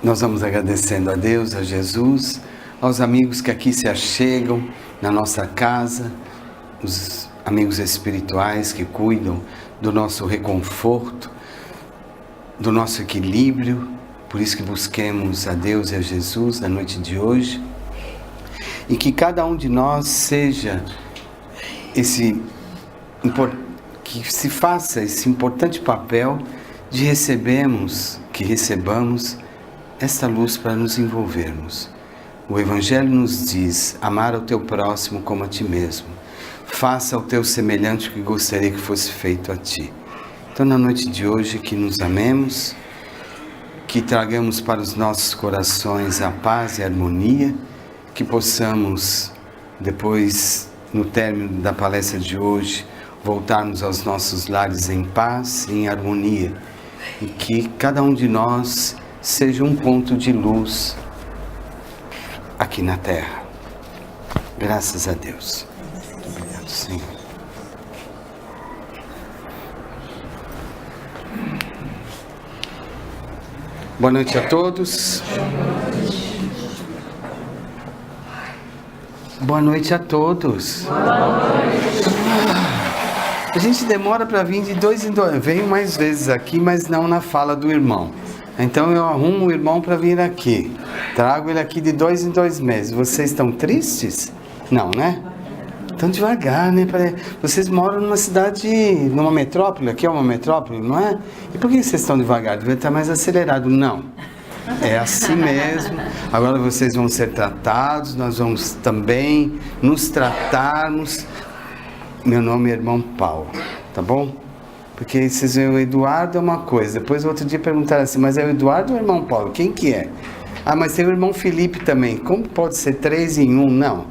Nós vamos agradecendo a Deus, a Jesus, aos amigos que aqui se achegam na nossa casa, os amigos espirituais que cuidam do nosso reconforto, do nosso equilíbrio. Por isso que busquemos a Deus e a Jesus na noite de hoje. E que cada um de nós seja que se faça esse importante papel de que recebamos esta luz para nos envolvermos. O Evangelho nos diz: amar ao teu próximo como a ti mesmo. Faça ao teu semelhante o que gostaria que fosse feito a ti. Então, na noite de hoje, que nos amemos, que tragamos para os nossos corações a paz e a harmonia, que possamos, depois, no término da palestra de hoje, voltarmos aos nossos lares em paz e em harmonia, e que cada um de nós seja um ponto de luz aqui na terra. Graças a Deus. Obrigado, Senhor. Boa noite a todos. Boa noite a todos. A gente demora para vir de 2 em 2. Venho mais vezes aqui, mas não na fala do irmão. Então eu arrumo o irmão para vir aqui. Trago ele aqui de 2 em 2 meses. Vocês estão tristes? Não, né? Estão devagar, né? Vocês moram numa cidade, numa metrópole. Aqui é uma metrópole, não é? E por que vocês estão devagar? Devia estar mais acelerado. Não. É assim mesmo. Agora vocês vão ser tratados. Nós vamos também nos tratarmos. Meu nome é irmão Paulo. Tá bom? Porque vocês veem, o Eduardo é uma coisa. Depois, outro dia, perguntaram assim: mas é o Eduardo ou o irmão Paulo? Quem que é? Ah, mas tem o irmão Felipe também. Como pode ser 3 em 1? Não.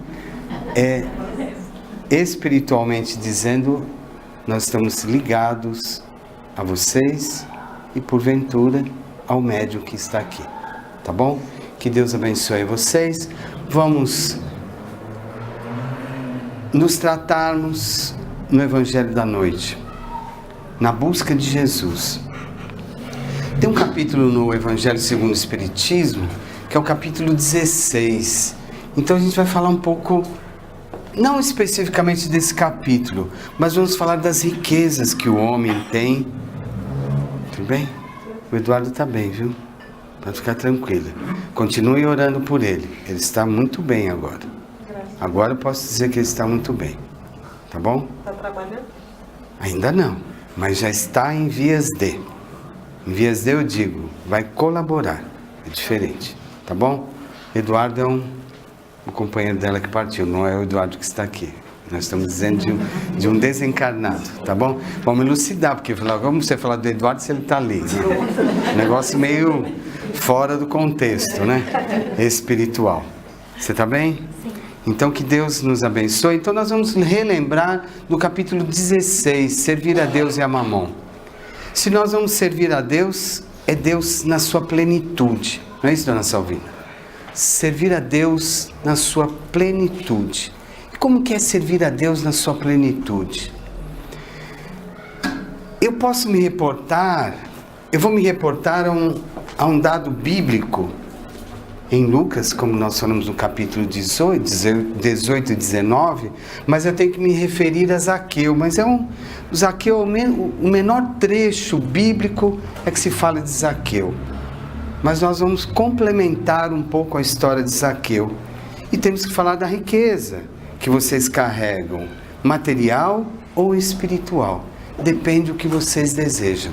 Espiritualmente dizendo, nós estamos ligados a vocês e, porventura, ao médium que está aqui. Tá bom? Que Deus abençoe vocês. Vamos nos tratarmos no Evangelho da noite, na busca de Jesus. Tem um capítulo no Evangelho segundo o Espiritismo, que é o capítulo 16. Então a gente vai falar um pouco, não especificamente desse capítulo, mas vamos falar das riquezas que o homem tem. Tudo bem? O Eduardo está bem, viu? Pode ficar tranquila. Continue orando por ele. Ele está muito bem agora. Agora eu posso dizer que ele está muito bem. Tá bom? Está trabalhando? Ainda não, mas já está em vias de. Em vias de, eu digo, vai colaborar. É diferente, tá bom? Eduardo é o companheiro dela que partiu, não é o Eduardo que está aqui. Nós estamos dizendo de um desencarnado, tá bom? Vamos elucidar, porque como você falar do Eduardo se ele está ali? Né? Negócio meio fora do contexto, né? Espiritual. Você está bem? Sim. Então que Deus nos abençoe. Então nós vamos relembrar do capítulo 16, servir a Deus e a Mamon. Se nós vamos servir a Deus, é Deus na sua plenitude. Não é isso, dona Salvina? Servir a Deus na sua plenitude. E como que é servir a Deus na sua plenitude? Eu vou me reportar a um dado bíblico em Lucas, como nós falamos no capítulo 18 e 19, mas eu tenho que me referir a Zaqueu. Mas Zaqueu, o menor trecho bíblico é que se fala de Zaqueu. Mas nós vamos complementar um pouco a história de Zaqueu. E temos que falar da riqueza que vocês carregam, material ou espiritual. Depende do que vocês desejam.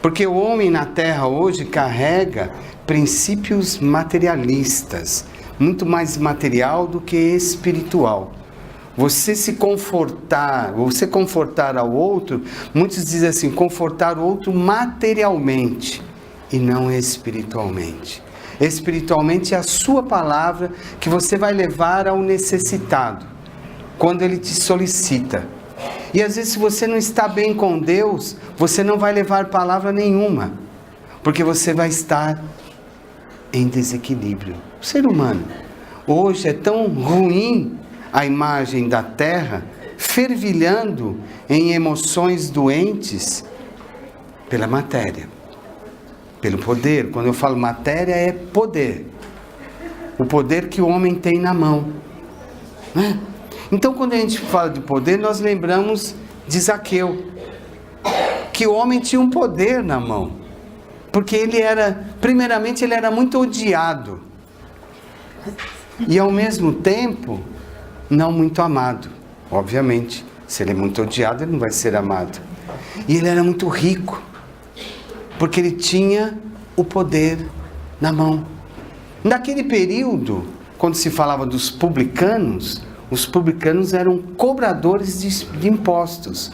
Porque o homem na terra hoje carrega princípios materialistas, muito mais material do que espiritual. Você confortar ao outro, muitos dizem assim, confortar o outro materialmente e não espiritualmente. Espiritualmente é a sua palavra que você vai levar ao necessitado, quando ele te solicita. E às vezes, se você não está bem com Deus, você não vai levar palavra nenhuma, porque você vai estar em desequilíbrio. O ser humano hoje é tão ruim, a imagem da terra, fervilhando em emoções doentes pela matéria, Pelo poder. Quando eu falo matéria, é poder. O poder que o homem tem na mão, né? Então, quando a gente fala de poder, nós lembramos de Zaqueu, que o homem tinha um poder na mão, porque primeiramente, ele era muito odiado, e ao mesmo tempo, não muito amado. Obviamente, se ele é muito odiado, ele não vai ser amado. E ele era muito rico, porque ele tinha o poder na mão. Naquele período, quando se falava dos publicanos, os publicanos eram cobradores de impostos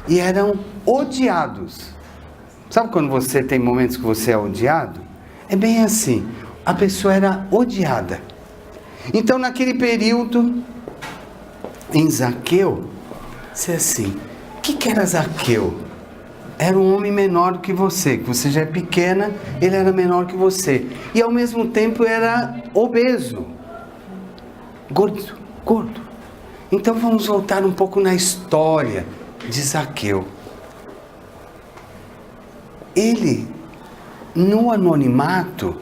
e eram odiados. Sabe quando você tem momentos que você é odiado? É bem assim, a pessoa era odiada. Então, naquele período, em Zaqueu, se assim, o que era Zaqueu? Era um homem menor do que você já é pequena, ele era menor que você. E ao mesmo tempo era obeso, gordo. Então vamos voltar um pouco na história de Zaqueu. Ele, no anonimato,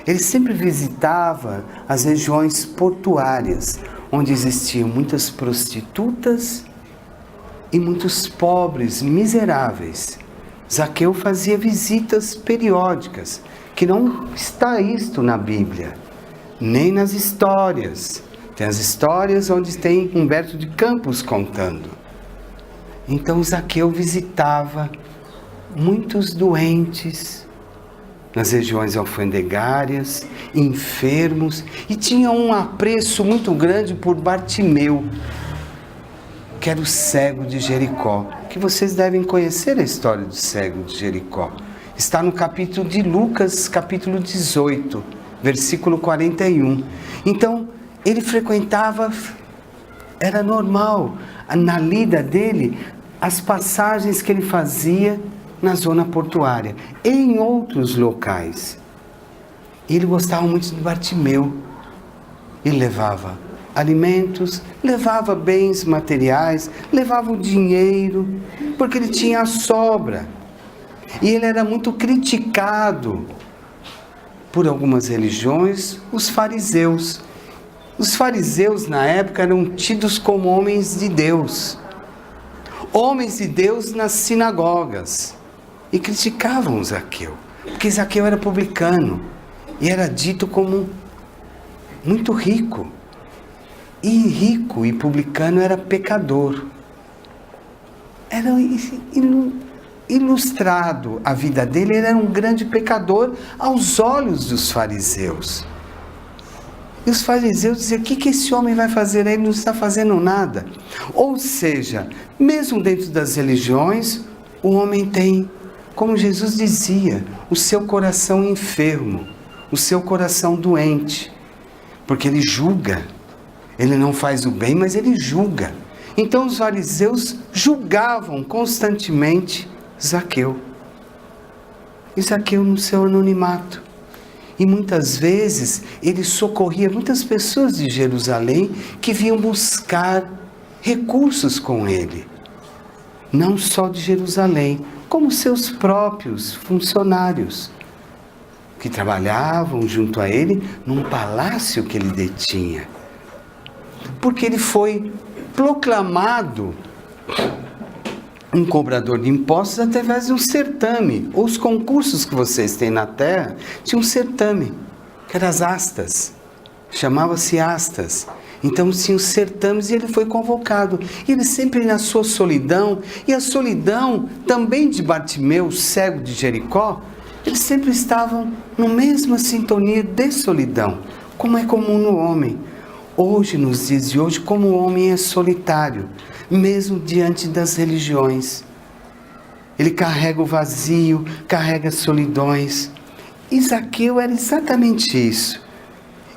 ele sempre visitava as regiões portuárias, onde existiam muitas prostitutas e muitos pobres, miseráveis. Zaqueu fazia visitas periódicas, que não está isto na Bíblia, nem nas histórias. Tem as histórias onde tem Humberto de Campos contando. Então Zaqueu visitava muitos doentes nas regiões alfandegárias, enfermos, e tinha um apreço muito grande por Bartimeu, que era o cego de Jericó, que vocês devem conhecer a história do cego de Jericó. Está no capítulo de Lucas, capítulo 18, versículo 41. Então, ele frequentava, era normal, na lida dele, as passagens que ele fazia na zona portuária, e em outros locais. Ele gostava muito de Bartimeu. Ele levava alimentos, levava bens materiais, levava o dinheiro, porque ele tinha a sobra. E ele era muito criticado por algumas religiões, os fariseus. Os fariseus na época eram tidos como homens de Deus. Homens de Deus nas sinagogas. E criticavam Zaqueu, porque Zaqueu era publicano e era dito como muito rico. E rico e publicano era pecador. Era ilustrado a vida dele, ele era um grande pecador aos olhos dos fariseus. E os fariseus diziam: o que esse homem vai fazer aí? Ele não está fazendo nada. Ou seja, mesmo dentro das religiões, o homem tem, como Jesus dizia, o seu coração enfermo, o seu coração doente, porque ele julga. Ele não faz o bem, mas ele julga. Então os fariseus julgavam constantemente Zaqueu. E Zaqueu no seu anonimato. E muitas vezes ele socorria muitas pessoas de Jerusalém que vinham buscar recursos com ele. Não só de Jerusalém, como seus próprios funcionários, que trabalhavam junto a ele num palácio que ele detinha. Porque ele foi proclamado um cobrador de impostos através de um certame. Os concursos que vocês têm na terra tinham um certame, que eram as astas, chamava-se astas. Então tinham certames e ele foi convocado. E ele sempre na sua solidão, e a solidão também de Bartimeu, cego de Jericó, eles sempre estavam na mesma sintonia de solidão, como é comum no homem. Hoje, nos dias de hoje, como o homem é solitário, mesmo diante das religiões. Ele carrega o vazio, carrega as solidões. E Zaqueu era exatamente isso.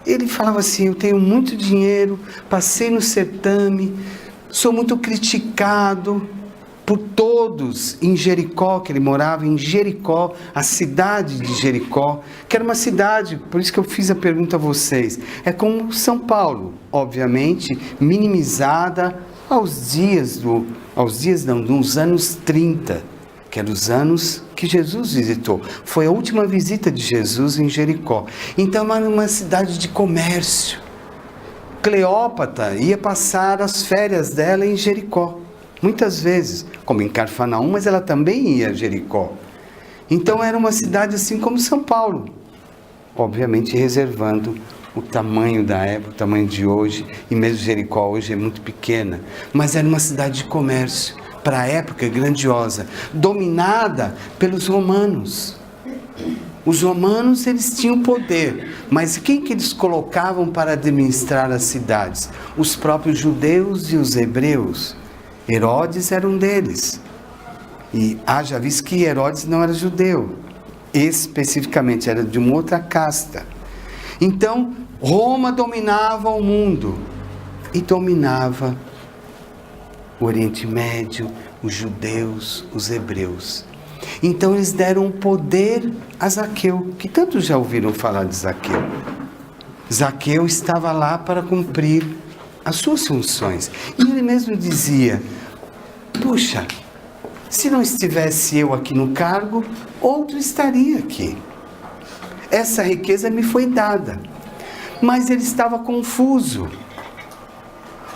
Ele falava assim: eu tenho muito dinheiro, passei no certame, sou muito criticado por todos em Jericó, que ele morava em Jericó, a cidade de Jericó, que era uma cidade, por isso que eu fiz a pergunta a vocês, é como São Paulo, obviamente, minimizada nos anos 30, que eram os anos que Jesus visitou. Foi a última visita de Jesus em Jericó. Então era uma cidade de comércio. Cleópatra ia passar as férias dela em Jericó. Muitas vezes, como em Cafarnaum, mas ela também ia a Jericó. Então era uma cidade assim como São Paulo. Obviamente reservando o tamanho da época, o tamanho de hoje, e mesmo Jericó hoje é muito pequena. Mas era uma cidade de comércio, para a época grandiosa, dominada pelos romanos. Os romanos, eles tinham poder, mas quem que eles colocavam para administrar as cidades? Os próprios judeus e os hebreus. Herodes era um deles. E haja visto que Herodes não era judeu, especificamente, era de uma outra casta. Então, Roma dominava o mundo e dominava o Oriente Médio, os judeus, os hebreus. Então eles deram poder a Zaqueu, que tantos já ouviram falar de Zaqueu. Zaqueu estava lá para cumprir as suas funções. E ele mesmo dizia: puxa, se não estivesse eu aqui no cargo, outro estaria aqui. Essa riqueza me foi dada. Mas ele estava confuso.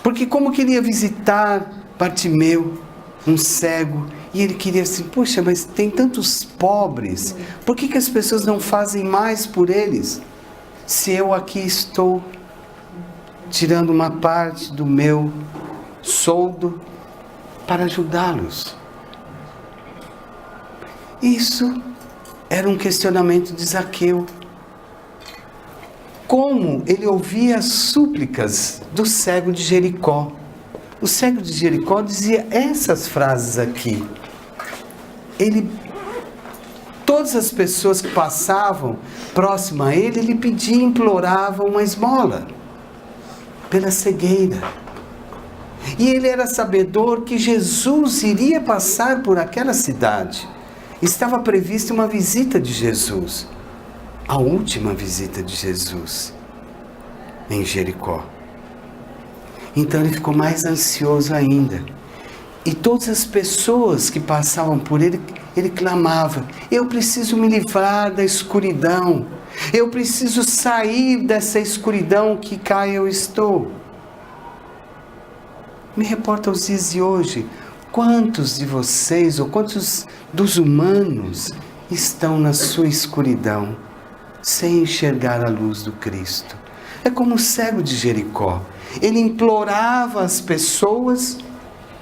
Porque como queria visitar Bartimeu, um cego, e ele queria assim: puxa, mas tem tantos pobres, por que as pessoas não fazem mais por eles? Se eu aqui estou tirando uma parte do meu soldo para ajudá-los. Isso era um questionamento de Zaqueu. Como ele ouvia as súplicas do cego de Jericó. O cego de Jericó dizia essas frases aqui. Todas as pessoas que passavam próximo a ele, ele pedia, implorava uma esmola pela cegueira. E ele era sabedor que Jesus iria passar por aquela cidade. Estava prevista uma visita de Jesus, a última visita de Jesus em Jericó. Então ele ficou mais ansioso ainda. E todas as pessoas que passavam por ele, ele clamava: eu preciso me livrar da escuridão. Eu preciso sair dessa escuridão que cá eu estou. Me reporta aos dias de hoje. Quantos de vocês, ou quantos dos humanos, estão na sua escuridão, sem enxergar a luz do Cristo? É como o cego de Jericó. Ele implorava às pessoas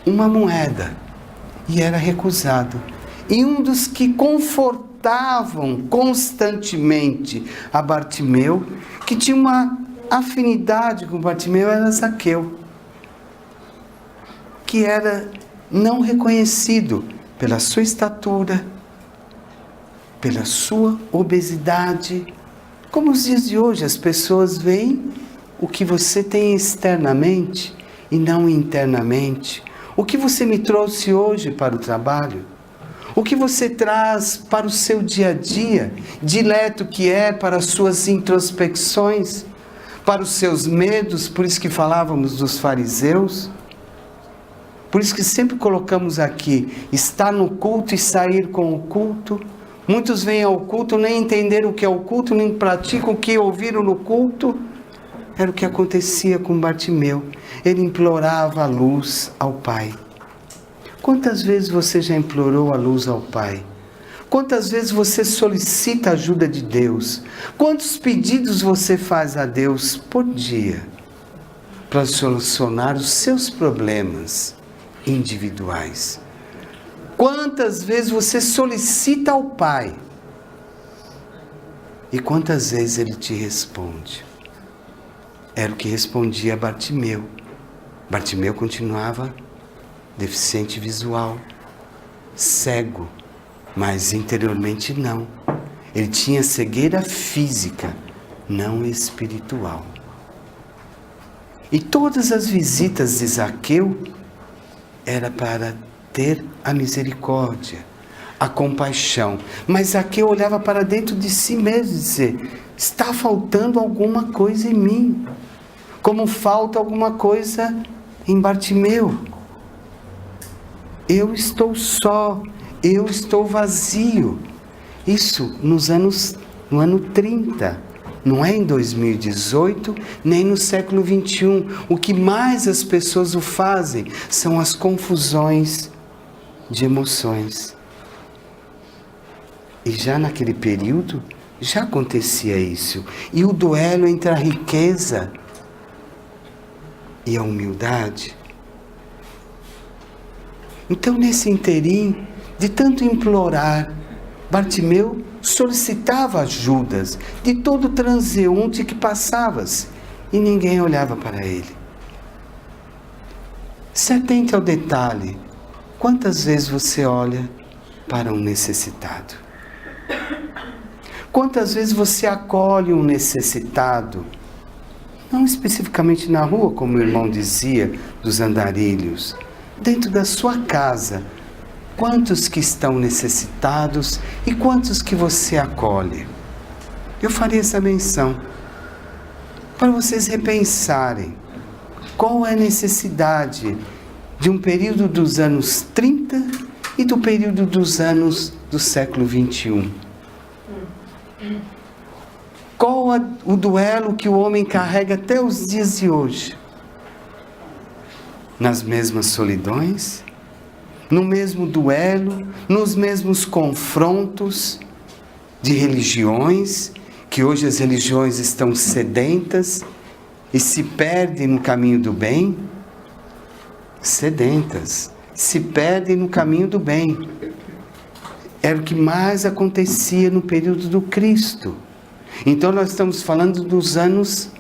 uma moeda e era recusado. E um dos que confortavam constantemente a Bartimeu, que tinha uma afinidade com Bartimeu, era Zaqueu, que era não reconhecido pela sua estatura, pela sua obesidade. Como os dias de hoje, as pessoas veem o que você tem externamente e não internamente. O que você me trouxe hoje para o trabalho? O que você traz para o seu dia a dia? Dileto que é para as suas introspecções, para os seus medos, por isso que falávamos dos fariseus. Por isso que sempre colocamos aqui, estar no culto e sair com o culto. Muitos vêm ao culto, nem entenderam o que é o culto, nem praticam o que ouviram no culto. Era o que acontecia com Bartimeu. Ele implorava a luz ao Pai. Quantas vezes você já implorou a luz ao Pai? Quantas vezes você solicita a ajuda de Deus? Quantos pedidos você faz a Deus por dia para solucionar os seus problemas individuais? Quantas vezes você solicita ao Pai? E quantas vezes Ele te responde? Era o que respondia Bartimeu. Bartimeu continuava deficiente visual, cego, mas interiormente não. Ele tinha cegueira física, não espiritual. E todas as visitas de Zaqueu era para ter a misericórdia, a compaixão. Mas Zaqueu olhava para dentro de si mesmo e dizia: está faltando alguma coisa em mim, como falta alguma coisa em Bartimeu. Eu estou só, eu estou vazio. Isso no ano 30. Não é em 2018, nem no século 21. O que mais as pessoas o fazem são as confusões de emoções. E já naquele período, já acontecia isso. E o duelo entre a riqueza e a humildade. Então, nesse interim, de tanto implorar, Bartimeu solicitava ajudas de todo transeunte que passava-se e ninguém olhava para ele. Se atente ao detalhe: quantas vezes você olha para um necessitado? Quantas vezes você acolhe um necessitado? Não especificamente na rua, como o irmão dizia, dos andarilhos. Dentro da sua casa, quantos que estão necessitados e quantos que você acolhe? Eu faria essa menção para vocês repensarem qual é a necessidade de um período dos anos 30 e do período dos anos do século 21. Qual o duelo que o homem carrega até os dias de hoje? Nas mesmas solidões, no mesmo duelo, nos mesmos confrontos de religiões, que hoje as religiões estão sedentas e se perdem no caminho do bem. Sedentas, se perdem no caminho do bem. Era o que mais acontecia no período do Cristo. Então nós estamos falando dos anos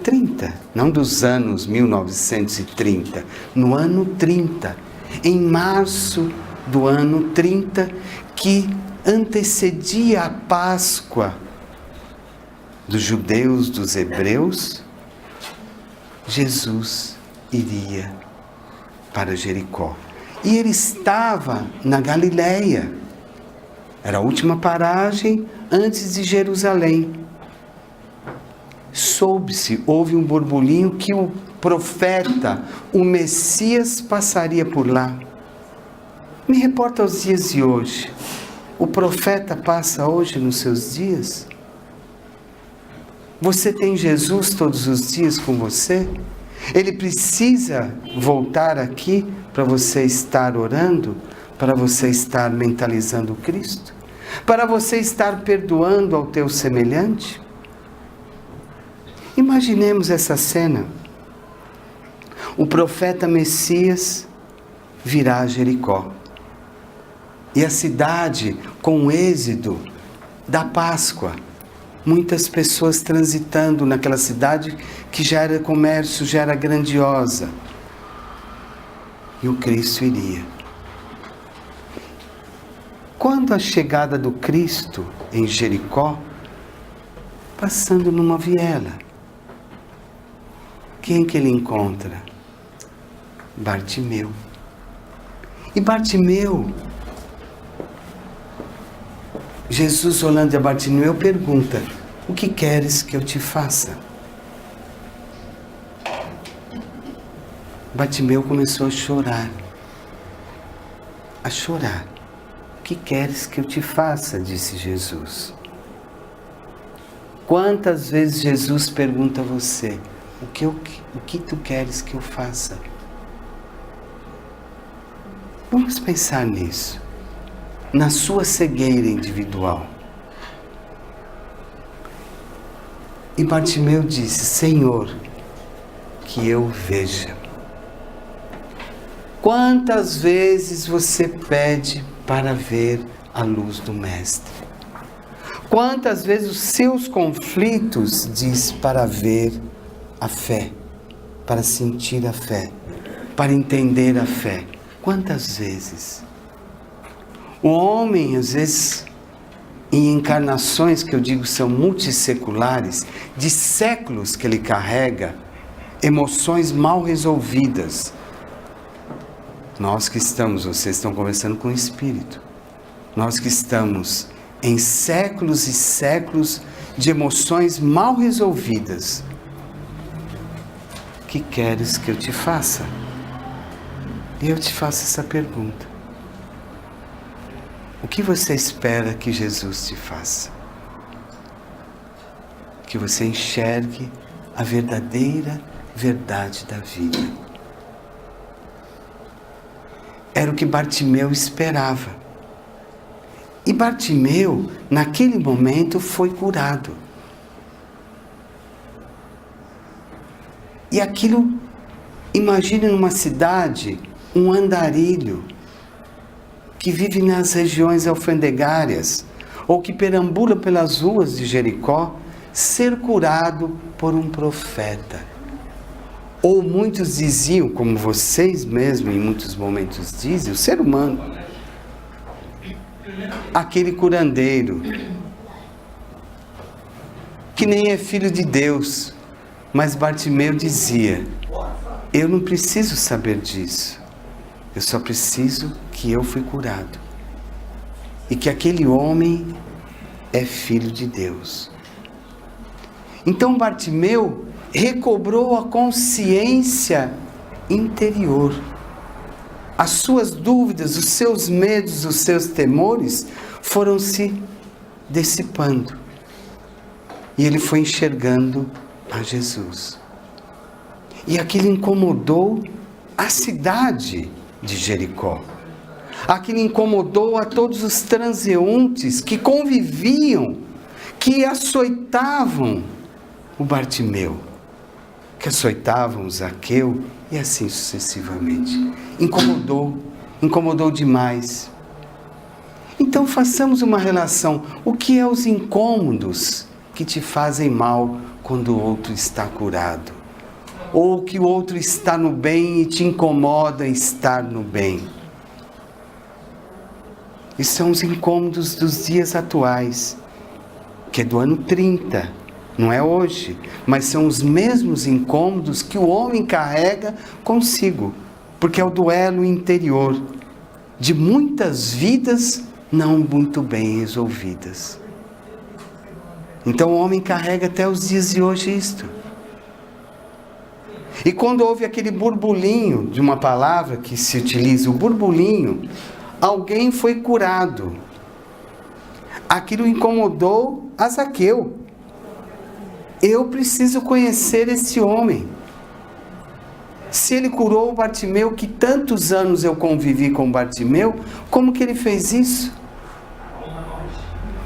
30, não dos anos 1930, no ano 30, em março do ano 30, que antecedia a Páscoa dos judeus, dos hebreus, Jesus iria para Jericó. E ele estava na Galileia. Era a última paragem antes de Jerusalém. Soube-se, houve um burburinho que o profeta, o Messias, passaria por lá. Me reporta aos dias de hoje. O profeta passa hoje nos seus dias? Você tem Jesus todos os dias com você? Ele precisa voltar aqui para você estar orando, para você estar mentalizando Cristo, para você estar perdoando ao teu semelhante? Imaginemos essa cena. O profeta Messias virá a Jericó. E a cidade com o êxodo da Páscoa. Muitas pessoas transitando naquela cidade que já era comércio, já era grandiosa. E o Cristo iria. Quando a chegada do Cristo em Jericó, passando numa viela, quem que ele encontra? Bartimeu. E Bartimeu, Jesus olhando a Bartimeu pergunta: o que queres que eu te faça? Bartimeu começou a chorar. A chorar. O que queres que eu te faça? Disse Jesus. Quantas vezes Jesus pergunta a você: o que tu queres que eu faça? Vamos pensar nisso. Na sua cegueira individual. E Bartimeu disse: Senhor, que eu veja. Quantas vezes você pede para ver a luz do Mestre? Quantas vezes os seus conflitos diz para ver a fé, para sentir a fé, para entender a fé? Quantas vezes? O homem, às vezes, em encarnações que eu digo são multisseculares, de séculos que ele carrega, emoções mal resolvidas. Nós que estamos, vocês estão conversando com o Espírito, nós que estamos em séculos e séculos de emoções mal resolvidas. O que queres que eu te faça? E eu te faço essa pergunta. O que você espera que Jesus te faça? Que você enxergue a verdadeira verdade da vida. Era o que Bartimeu esperava. E Bartimeu, naquele momento, foi curado. E aquilo, imagine numa cidade, um andarilho, que vive nas regiões alfandegárias, ou que perambula pelas ruas de Jericó, ser curado por um profeta. Ou muitos diziam, como vocês mesmos em muitos momentos dizem, o ser humano, aquele curandeiro, que nem é filho de Deus. Mas Bartimeu dizia, eu não preciso saber disso, eu só preciso que eu fui curado. E que aquele homem é filho de Deus. Então Bartimeu recobrou a consciência interior. As suas dúvidas, os seus medos, os seus temores foram se dissipando. E ele foi enxergando a Jesus. E aquilo incomodou a cidade de Jericó. Aquilo incomodou a todos os transeuntes que conviviam, que açoitavam o Bartimeu, que açoitavam o Zaqueu e assim sucessivamente. Incomodou demais. Então façamos uma relação. O que é os incômodos que te fazem mal quando o outro está curado? Ou que o outro está no bem e te incomoda estar no bem? E são os incômodos dos dias atuais, que é do ano 30, não é hoje, mas são os mesmos incômodos que o homem carrega consigo, porque é o duelo interior de muitas vidas não muito bem resolvidas. Então o homem carrega até os dias de hoje isto. E quando houve aquele burburinho de uma palavra que se utiliza, o burburinho, alguém foi curado. Aquilo incomodou a Zaqueu. Eu preciso conhecer esse homem. Se ele curou o Bartimeu, que tantos anos eu convivi com Bartimeu, como que ele fez isso?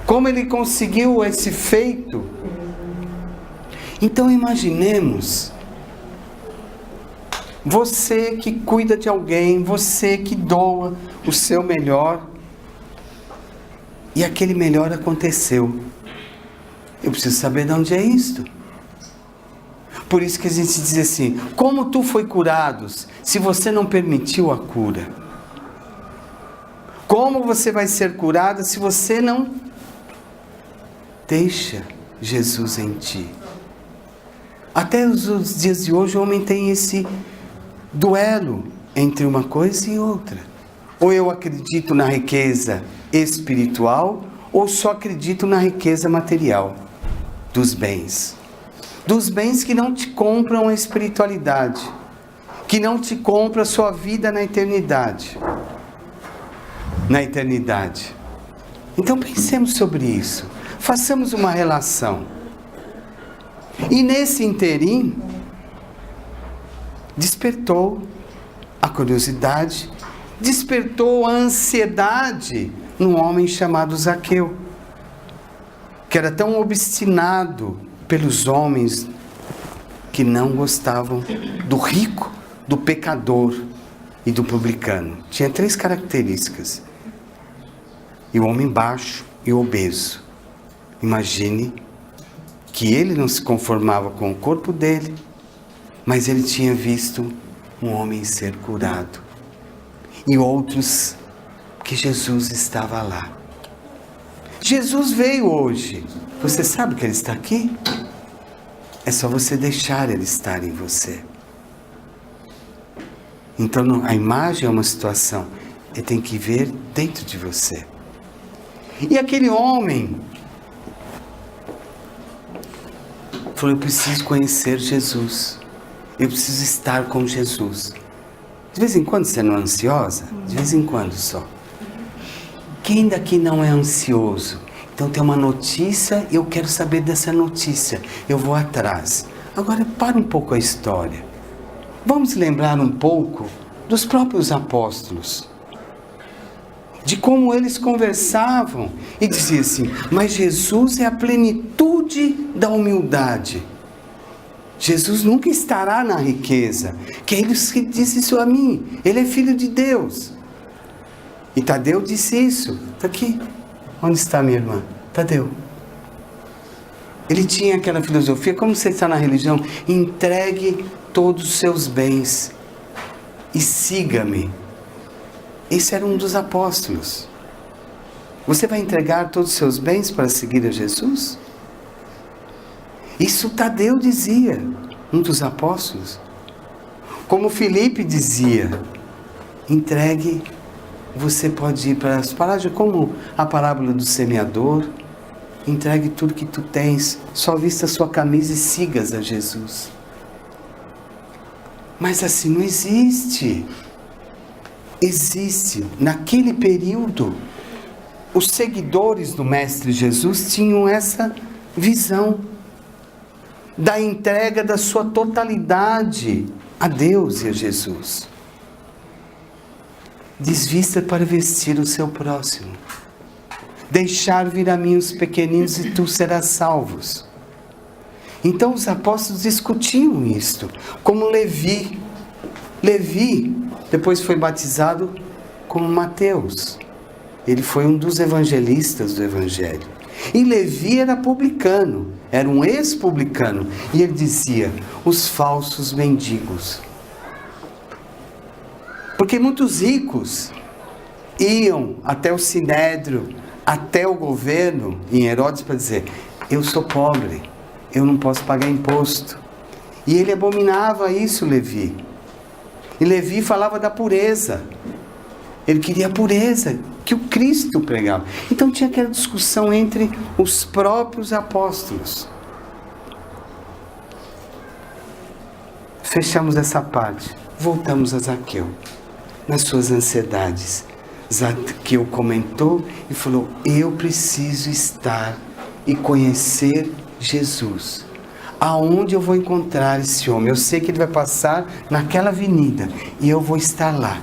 Como ele conseguiu esse feito? Então imaginemos, você que cuida de alguém, você que doa o seu melhor, e aquele melhor aconteceu. Eu preciso saber de onde é isto. Por isso que a gente diz assim, como tu foi curado, se você não permitiu a cura? Como você vai ser curado se você não deixa Jesus em ti? Até os dias de hoje o homem tem esse duelo entre uma coisa e outra. Ou eu acredito na riqueza espiritual, ou só acredito na riqueza material dos bens. Dos bens que não te compram a espiritualidade, que não te compram a sua vida na eternidade. Na eternidade. Então pensemos sobre isso. Façamos uma relação. E nesse interim, despertou a curiosidade, despertou a ansiedade num homem chamado Zaqueu, que era tão obstinado pelos homens que não gostavam do rico, do pecador e do publicano. Tinha 3 características. E o homem baixo e obeso. Imagine que ele não se conformava com o corpo dele, mas ele tinha visto um homem ser curado. E outros que Jesus estava lá. Jesus veio hoje. Você sabe que ele está aqui? É só você deixar ele estar em você. Então a imagem é uma situação. Ele tem que ver dentro de você. E aquele homem falou, eu preciso conhecer Jesus. Eu preciso estar com Jesus. De vez em quando você não é ansiosa? De vez em quando só. Quem daqui não é ansioso? Então tem uma notícia e eu quero saber dessa notícia. Eu vou atrás. Agora para um pouco a história. Vamos lembrar um pouco dos próprios apóstolos. De como eles conversavam e diziam assim, mas Jesus é a plenitude da humildade. Jesus nunca estará na riqueza. Que é ele que disse isso a mim. Ele é filho de Deus. E Tadeu disse isso. Está aqui. Onde está minha irmã? Tadeu. Ele tinha aquela filosofia, como você está na religião, entregue todos os seus bens e siga-me. Esse era um dos apóstolos. Você vai entregar todos os seus bens para seguir a Jesus? Isso Tadeu dizia, um dos apóstolos. Como Filipe dizia, entregue, você pode ir para as parábolas, como a parábola do semeador, entregue tudo que tu tens, só vista a sua camisa e sigas a Jesus. Mas assim não existe. Existe, naquele período, os seguidores do Mestre Jesus tinham essa visão da entrega da sua totalidade a Deus e a Jesus. Desvista para vestir o seu próximo. Deixar vir a mim os pequeninos e tu serás salvos. Então os apóstolos discutiam isto, como Levi. Levi depois foi batizado como Mateus. Ele foi um dos evangelistas do Evangelho. E Levi era publicano, era um ex-publicano. E ele dizia, os falsos mendigos. Porque muitos ricos iam até o Sinédrio, até o governo, em Herodes, para dizer, eu sou pobre, eu não posso pagar imposto. E ele abominava isso, Levi. E Levi falava da pureza. Ele queria a pureza que o Cristo pregava. Então tinha aquela discussão entre os próprios apóstolos. Fechamos essa parte. Voltamos a Zaqueu. Nas suas ansiedades. Zaqueu comentou e falou, eu preciso estar e conhecer Jesus. Aonde eu vou encontrar esse homem? Eu sei que ele vai passar naquela avenida e eu vou estar lá,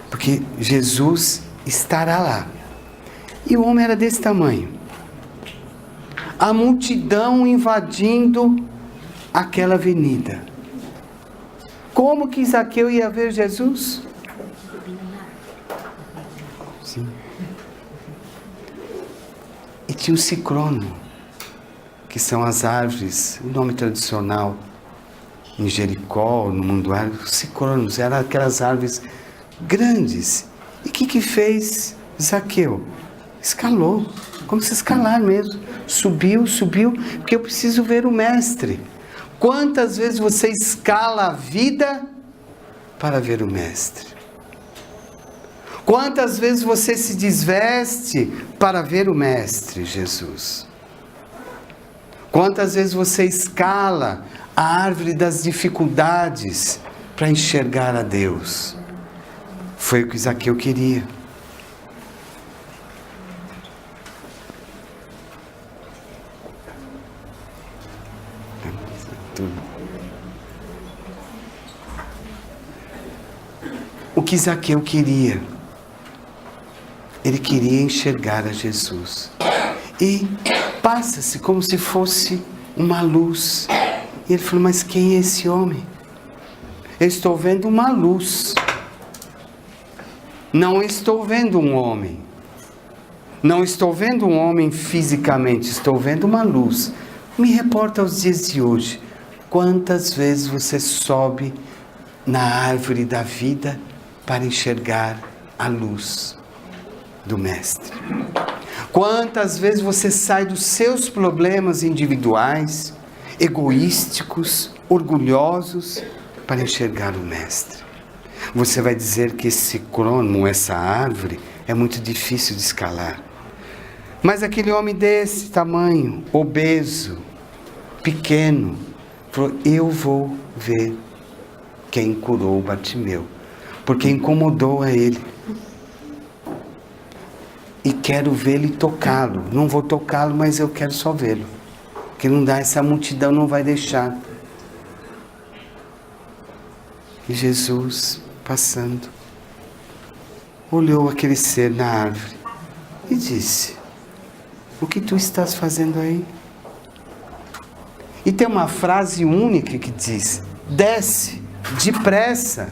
porque Jesus estará lá. E o homem era desse tamanho, a multidão invadindo aquela avenida. Como que Zaqueu ia ver Jesus? Sim. E tinha um sicrono, que são as árvores, o nome tradicional em Jericó, no mundo árabe, os sicronos, eram aquelas árvores grandes. E o que fez Zaqueu? Escalou, como se escalar mesmo. Subiu, porque eu preciso ver o Mestre. Quantas vezes você escala a vida para ver o Mestre? Quantas vezes você se desveste para ver o Mestre Jesus? Quantas vezes você escala a árvore das dificuldades para enxergar a Deus? Foi o que Zaqueu queria. O que Zaqueu queria? Ele queria enxergar a Jesus. E passa-se como se fosse uma luz. E ele falou, mas quem é esse homem? Eu estou vendo uma luz. Não estou vendo um homem. Não estou vendo um homem fisicamente, estou vendo uma luz. Me reporta aos dias de hoje. Quantas vezes você sobe na árvore da vida para enxergar a luz do Mestre? Quantas vezes você sai dos seus problemas individuais, egoísticos, orgulhosos, para enxergar o Mestre? Você vai dizer que esse crono, essa árvore, é muito difícil de escalar. Mas aquele homem desse tamanho, obeso, pequeno, falou, eu vou ver quem curou o Bartimeu, porque incomodou a ele. e quero vê-lo e tocá-lo. Não vou tocá-lo, mas eu quero só vê-lo. Porque não dá, essa multidão não vai deixar. E Jesus, passando, olhou aquele ser na árvore e disse: o que tu estás fazendo aí? E tem uma frase única que diz: desce depressa,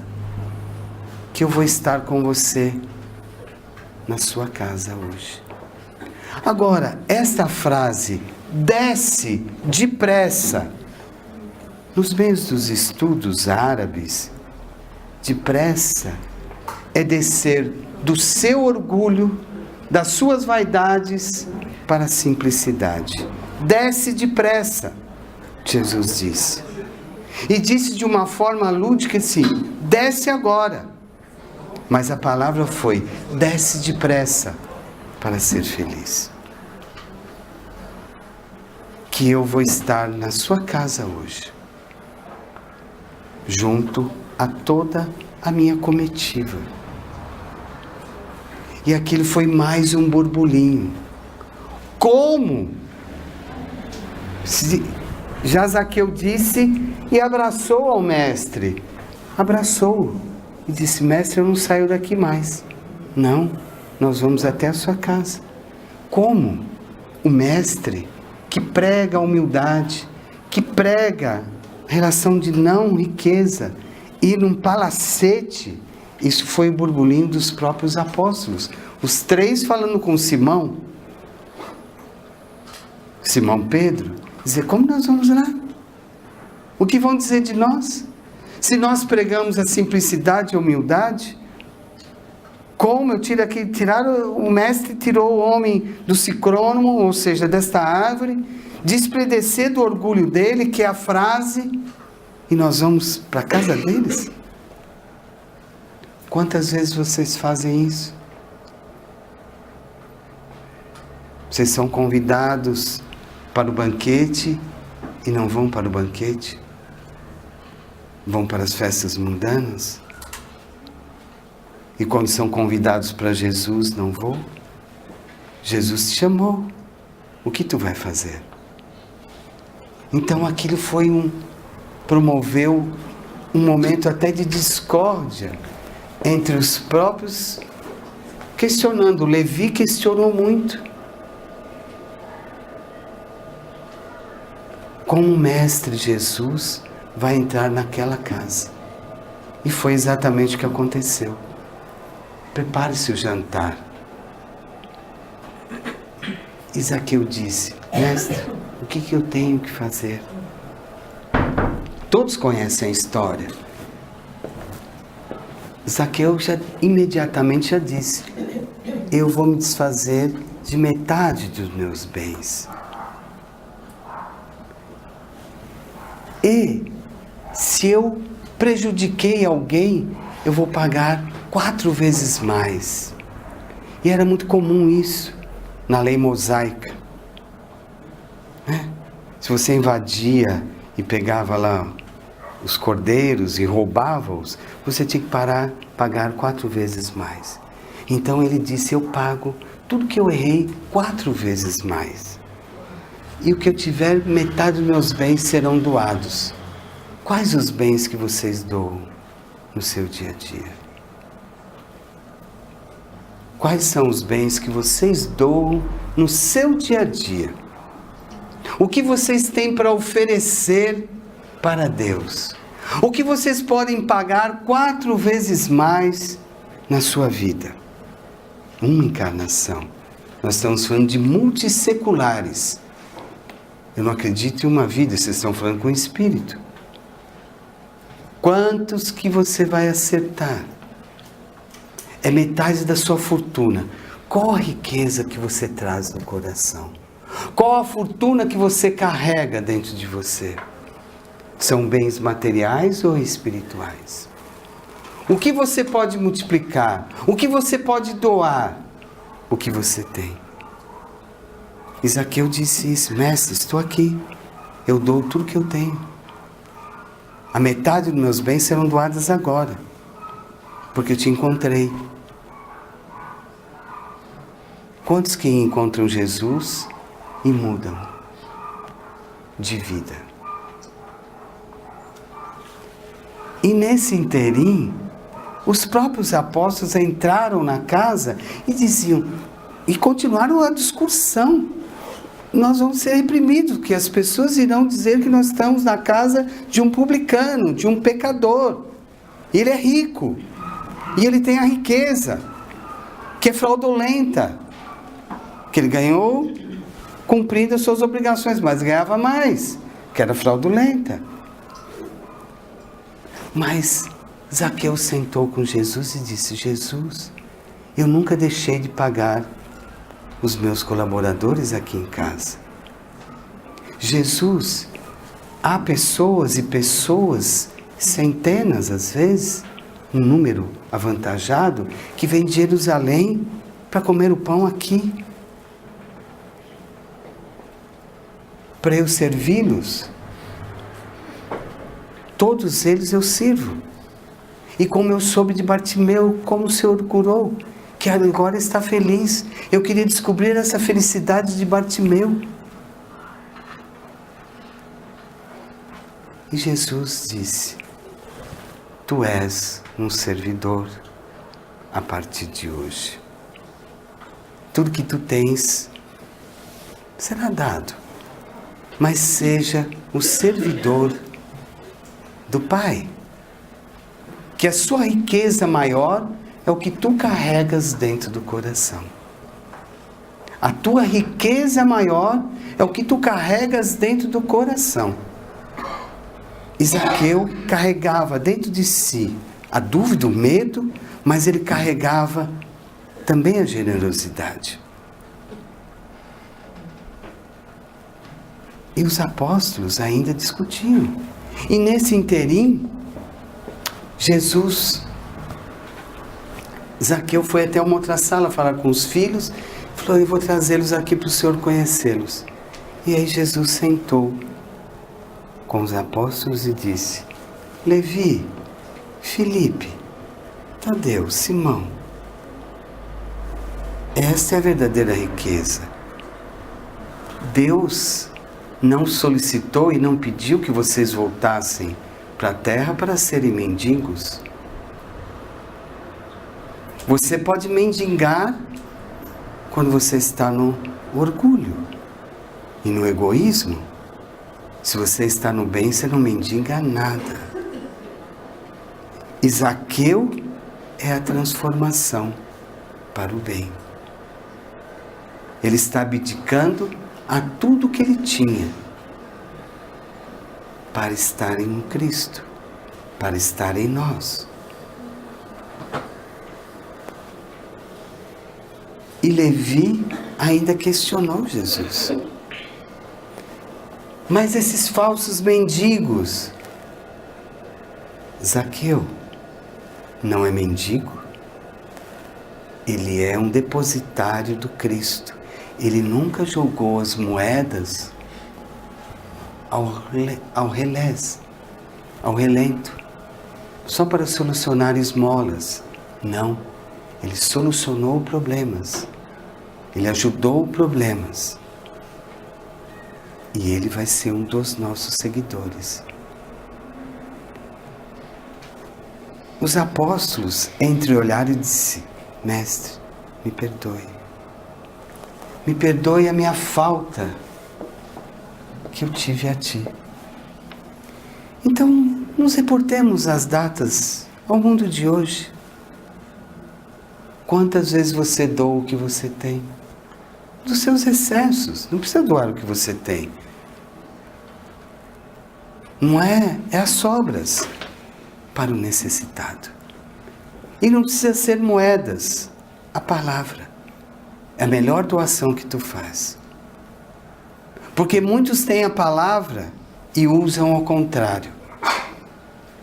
que eu vou estar com você na sua casa hoje. Agora, esta frase, desce depressa, nos meios dos estudos árabes, depressa é descer do seu orgulho, das suas vaidades, para a simplicidade. Desce depressa, Jesus disse. E disse de uma forma lúdica assim: desce agora. Mas a palavra foi: desce depressa para ser feliz. Que eu vou estar na sua casa hoje, junto a toda a minha comitiva. E aquilo foi mais um burburinho. Como? Já Zaqueu disse e abraçou ao mestre. Abraçou e disse: mestre, eu não saio daqui mais. Não, nós vamos até a sua casa. Como? O mestre que prega a humildade, que prega a relação de não riqueza, ir num palacete. Isso foi o burburinho dos próprios apóstolos. Os três falando com Simão Pedro, dizer: como nós vamos lá? O que vão dizer de nós? Se nós pregamos a simplicidade e a humildade, como eu tiro aqui, o mestre tirou o homem do sicrônomo, ou seja, desta árvore, despredecer do orgulho dele, que é a frase, e nós vamos para a casa deles? Quantas vezes vocês fazem isso? Vocês são convidados para o banquete e não vão para o banquete? Vão para as festas mundanas? E quando são convidados para Jesus, não vão? Jesus te chamou. O que tu vai fazer? Então aquilo promoveu um momento até de discórdia entre os próprios, questionando. Levi questionou muito. Como o mestre Jesus vai entrar naquela casa? E foi exatamente o que aconteceu. Prepare-se o jantar. E Zaqueu disse: mestre, o que eu tenho que fazer? Todos conhecem a história. Zaqueu imediatamente já disse: eu vou me desfazer de metade dos meus bens. E se eu prejudiquei alguém, eu vou pagar 4 vezes mais. E era muito comum isso na lei mosaica, né? Se você invadia e pegava lá os cordeiros e roubava-os, você tinha que pagar 4 vezes mais. Então ele disse: eu pago tudo que eu errei 4 vezes mais. E o que eu tiver, metade dos meus bens serão doados. Quais os bens que vocês doam no seu dia a dia? Quais são os bens que vocês doam no seu dia a dia? O que vocês têm para oferecer para Deus? O que vocês podem pagar 4 vezes mais na sua vida? Uma encarnação. Nós estamos falando de multisseculares. Eu não acredito em uma vida, vocês estão falando com o Espírito. Quantos que você vai acertar? É metade da sua fortuna. Qual a riqueza que você traz no coração? Qual a fortuna que você carrega dentro de você? São bens materiais ou espirituais? O que você pode multiplicar? O que você pode doar? O que você tem? Zaqueu disse isso: mestre, estou aqui, eu dou tudo que eu tenho. A metade dos meus bens serão doadas agora, porque eu te encontrei. Quantos que encontram Jesus e mudam de vida? E nesse interim, os próprios apóstolos entraram na casa e diziam, e continuaram a discussão. Nós vamos ser reprimidos, que as pessoas irão dizer que nós estamos na casa de um publicano, de um pecador. Ele é rico, e ele tem a riqueza, que é fraudulenta, que ele ganhou cumprindo as suas obrigações, mas ganhava mais, que era fraudulenta. Mas Zaqueu sentou com Jesus e disse, Jesus, eu nunca deixei de pagar os meus colaboradores aqui em casa. Jesus, há pessoas e pessoas, centenas às vezes, um número avantajado, que vem de Jerusalém para comer o pão aqui. Para eu servi-los, todos eles eu sirvo. E como eu soube de Bartimeu, como o Senhor curou, que agora está feliz. Eu queria descobrir essa felicidade de Bartimeu. E Jesus disse, tu és um servidor a partir de hoje. Tudo que tu tens será dado, mas seja o servidor do Pai. Que a sua riqueza maior é o que tu carregas dentro do coração. A tua riqueza maior é o que tu carregas dentro do coração. Zaqueu carregava dentro de si a dúvida, o medo, mas ele carregava também a generosidade. E os apóstolos ainda discutiam. E nesse interim, Zaqueu foi até uma outra sala falar com os filhos, falou, eu vou trazê-los aqui para o Senhor conhecê-los. E aí Jesus sentou com os apóstolos e disse, Levi, Filipe, Tadeu, Simão, esta é a verdadeira riqueza. Deus não solicitou e não pediu que vocês voltassem para a terra para serem mendigos. Você pode mendigar quando você está no orgulho e no egoísmo. Se você está no bem, você não mendiga nada. E Zaqueu é a transformação para o bem. Ele está abdicando a tudo que ele tinha para estar em Cristo, para estar em nós. E Levi ainda questionou Jesus. Mas esses falsos mendigos, Zaqueu não é mendigo? Ele é um depositário do Cristo. Ele nunca jogou as moedas ao relento, só para solucionar esmolas. Não, ele solucionou problemas, ele ajudou problemas, e ele vai ser um dos nossos seguidores. Os apóstolos entreolharam e disse, Mestre, me perdoe a minha falta que eu tive a ti. Então, nos reportemos às datas, ao mundo de hoje. Quantas vezes você doa o que você tem? Dos seus excessos, não precisa doar o que você tem. Não é? É as sobras para o necessitado. E não precisa ser moedas, a palavra. É a melhor doação que tu faz. Porque muitos têm a palavra e usam ao contrário.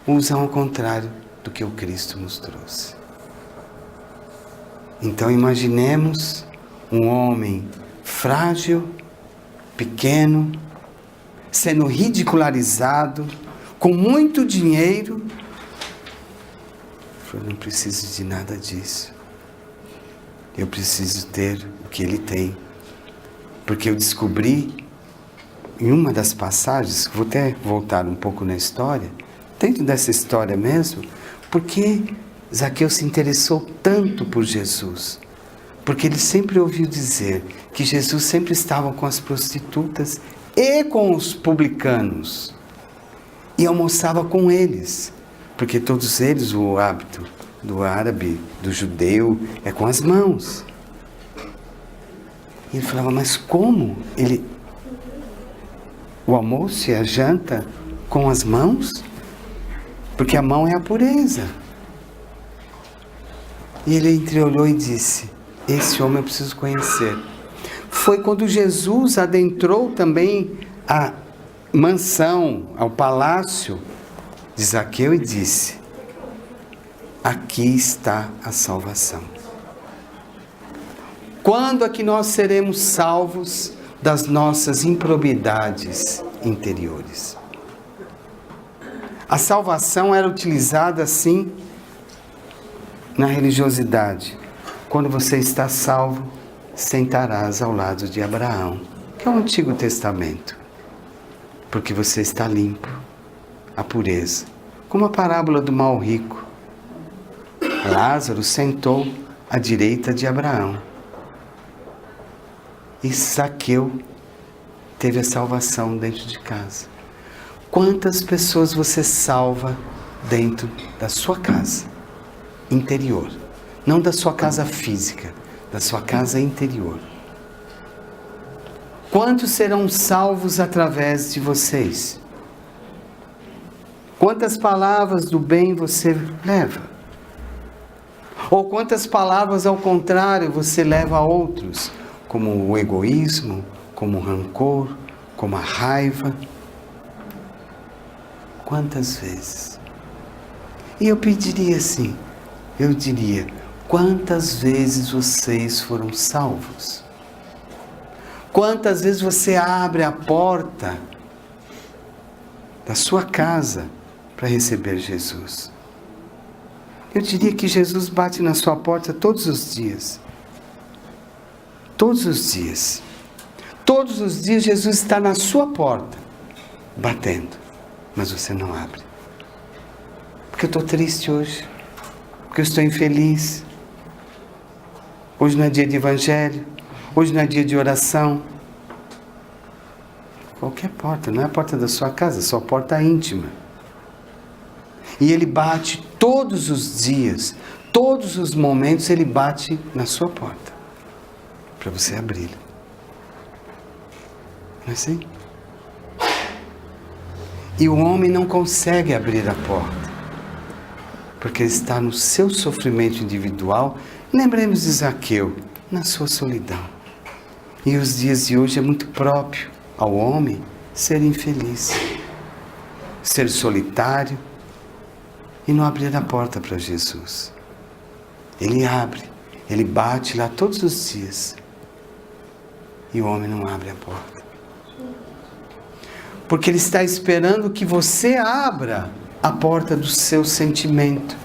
Usam ao contrário do que o Cristo nos trouxe. Então imaginemos um homem frágil, pequeno, sendo ridicularizado, com muito dinheiro. Eu não preciso de nada disso. eu preciso ter o que ele tem. Porque eu descobri, em uma das passagens, vou até voltar um pouco na história, dentro dessa história mesmo, porque Zaqueu se interessou tanto por Jesus. Porque ele sempre ouviu dizer que Jesus sempre estava com as prostitutas e com os publicanos. E almoçava com eles. Porque todos eles, o hábito do árabe, do judeu, é com as mãos. E ele falava, mas como? O almoço e a janta com as mãos? Porque a mão é a pureza. E ele entreolhou e disse, esse homem eu preciso conhecer. Foi quando Jesus adentrou também a mansão, ao palácio de Zaqueu e disse, aqui está a salvação. Quando é que nós seremos salvos das nossas improbidades interiores? A salvação era utilizada assim na religiosidade. Quando você está salvo, sentarás ao lado de Abraão, que é o Antigo Testamento, porque você está limpo, a pureza. Como a parábola do mau rico. Lázaro sentou à direita de Abraão. E Zaqueu teve a salvação dentro de casa. Quantas pessoas você salva dentro da sua casa interior? Não da sua casa física, da sua casa interior. Quantos serão salvos através de vocês? Quantas palavras do bem você leva? Ou quantas palavras ao contrário você leva a outros? Como o egoísmo, como o rancor, como a raiva. Quantas vezes? E eu pediria assim, eu diria, quantas vezes vocês foram salvos? Quantas vezes você abre a porta da sua casa para receber Jesus? Eu diria que Jesus bate na sua porta todos os dias. Todos os dias. Todos os dias Jesus está na sua porta, batendo. Mas você não abre. Porque eu estou triste hoje. Porque eu estou infeliz. Hoje não é dia de evangelho. Hoje não é dia de oração. Qualquer porta, não é a porta da sua casa, é a sua porta íntima. E Ele bate todos os dias, todos os momentos, Ele bate na sua porta. Para você abri-la. Não é assim? E o homem não consegue abrir a porta. Porque ele está no seu sofrimento individual. Lembremos de Zaqueu, na sua solidão. E os dias de hoje é muito próprio ao homem ser infeliz. Ser solitário e não abrir a porta para Jesus. Ele abre, ele bate lá todos os dias. E o homem não abre a porta. Porque ele está esperando que você abra a porta do seu sentimento.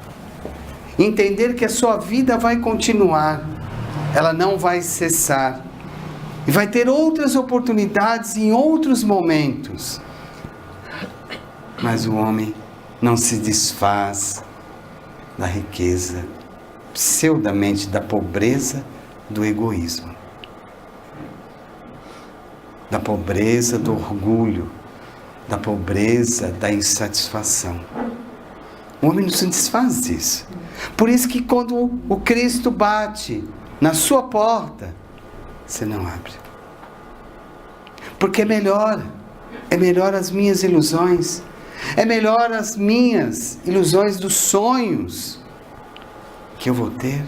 Entender que a sua vida vai continuar. Ela não vai cessar. E vai ter outras oportunidades em outros momentos. Mas o homem não se desfaz da riqueza, pseudamente da pobreza, do egoísmo. Da pobreza do orgulho, da pobreza da insatisfação. O homem não se desfaz disso. Por isso que quando o Cristo bate na sua porta, você não abre. Porque é melhor as minhas ilusões, é melhor as minhas ilusões dos sonhos que eu vou ter.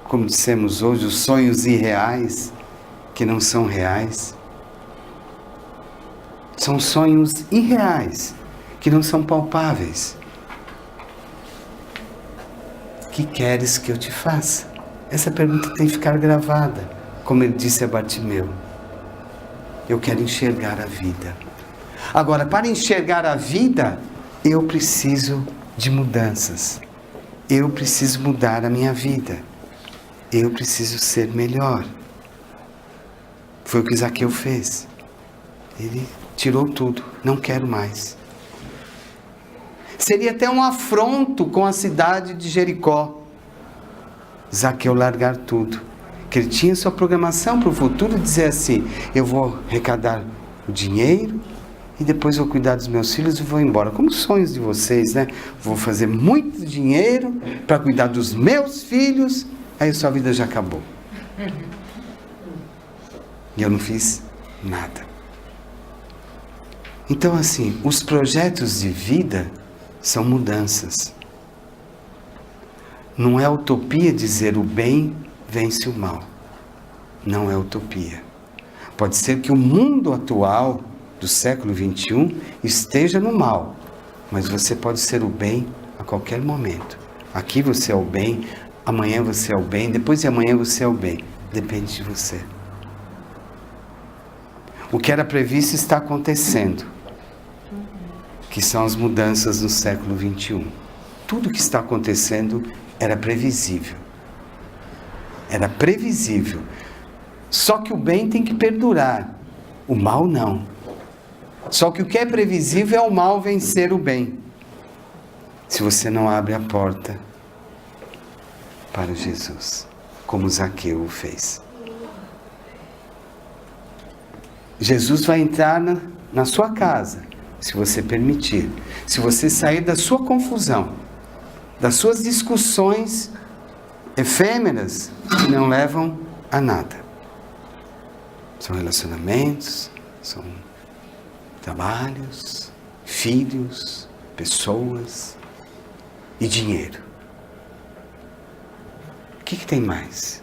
Como dissemos hoje, os sonhos irreais, que não são reais. São sonhos irreais, que não são palpáveis. Que queres que eu te faça? Essa pergunta tem que ficar gravada, como ele disse a Bartimeu. Eu quero enxergar a vida. Agora, para enxergar a vida, eu preciso de mudanças. eu preciso mudar a minha vida. Eu preciso ser melhor. Foi o que Zaqueu fez. Ele tirou tudo. Não quero mais. Seria até um afronto com a cidade de Jericó. Zaqueu largar tudo. Que ele tinha sua programação para o futuro, dizer assim: eu vou arrecadar o dinheiro e depois vou cuidar dos meus filhos e vou embora. Como os sonhos de vocês, né? Vou fazer muito dinheiro para cuidar dos meus filhos, aí sua vida já acabou. E eu não fiz nada. Então, assim, os projetos de vida são mudanças. Não é utopia dizer o bem vence o mal. Não é utopia. Pode ser que o mundo atual do século XXI esteja no mal, mas você pode ser o bem a qualquer momento. Aqui você é o bem, amanhã você é o bem, depois de amanhã você é o bem. Depende de você. O que era previsto está acontecendo, que são as mudanças no século XXI. Tudo que está acontecendo era previsível. Era previsível. Só que o bem tem que perdurar. O mal não. Só que o que é previsível é o mal vencer o bem. Se você não abre a porta para Jesus, como Zaqueu o fez. Jesus vai entrar na sua casa, se você permitir. Se você sair da sua confusão, das suas discussões efêmeras que não levam a nada. São relacionamentos, são trabalhos, filhos, pessoas e dinheiro. O que tem mais?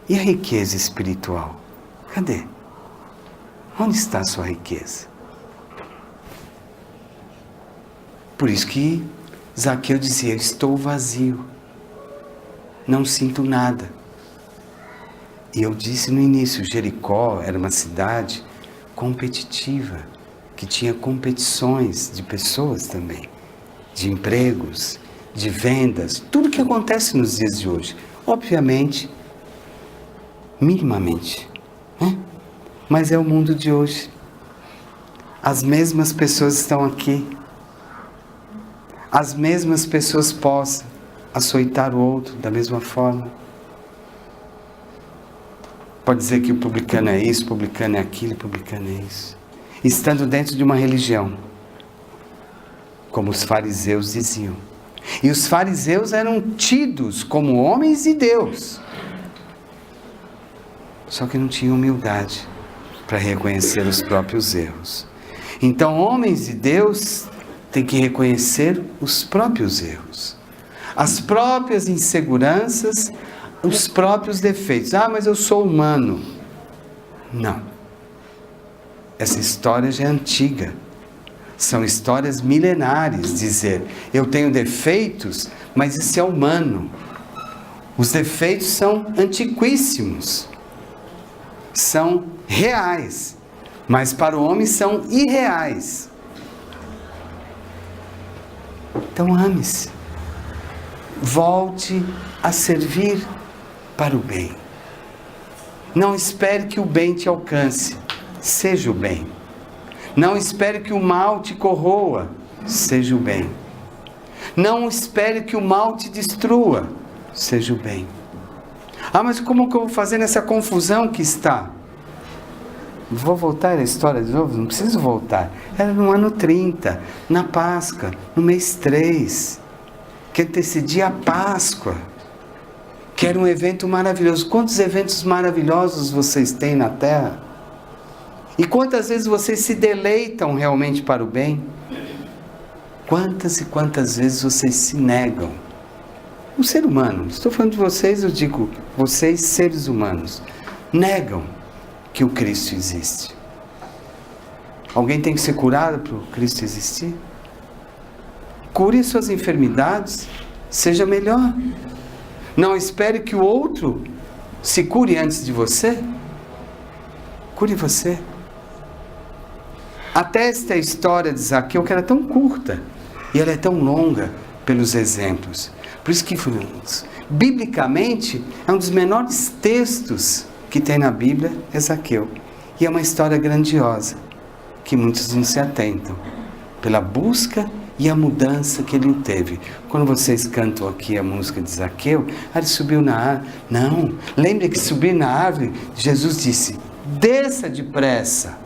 E a riqueza espiritual? Cadê? Onde está a sua riqueza? Por isso que Zaqueu dizia: estou vazio, não sinto nada. E eu disse no início, Jericó era uma cidade competitiva, que tinha competições de pessoas também, de empregos, de vendas, tudo que acontece nos dias de hoje. Obviamente, minimamente, né? Mas é o mundo de hoje. As mesmas pessoas estão aqui. As mesmas pessoas possam açoitar o outro da mesma forma. Pode dizer que o publicano é isso, o publicano é aquilo, o publicano é isso. Estando dentro de uma religião, como os fariseus diziam. E os fariseus eram tidos como homens de Deus. Só que não tinham humildade para reconhecer os próprios erros. Então, homens de Deus têm que reconhecer os próprios erros, as próprias inseguranças, os próprios defeitos. Ah, mas eu sou humano. Não. Essa história já é antiga. São histórias milenares. Dizer, eu tenho defeitos, mas isso é humano. Os defeitos são antiquíssimos. São reais. Mas para o homem são irreais. Então ame-se. Volte a servir para o bem. Não espere que o bem te alcance. Seja o bem. Não espere que o mal te corroa. Seja o bem. Não espere que o mal te destrua. Seja o bem. Ah, mas como que eu vou fazer nessa confusão que está? Vou voltar à história de novo? Não preciso voltar. Era no ano 30, na Páscoa, no mês 3, que antecedia a Páscoa, que era um evento maravilhoso. Quantos eventos maravilhosos vocês têm na Terra? E quantas vezes vocês se deleitam realmente para o bem? Quantas e quantas vezes vocês se negam? Um ser humano, estou falando de vocês, eu digo, vocês seres humanos, negam que o Cristo existe. Alguém tem que ser curado para o Cristo existir? Cure suas enfermidades, seja melhor. Não espere que o outro se cure antes de você. Cure você. Até esta história de Zaqueu, que era tão curta, e ela é tão longa, pelos exemplos. Por isso que, biblicamente, é um dos menores textos que tem na Bíblia, é Zaqueu. E é uma história grandiosa, que muitos não se atentam, pela busca e a mudança que ele teve. Quando vocês cantam aqui a música de Zaqueu, ele subiu na árvore. Não, lembre que subir na árvore, Jesus disse, desça depressa.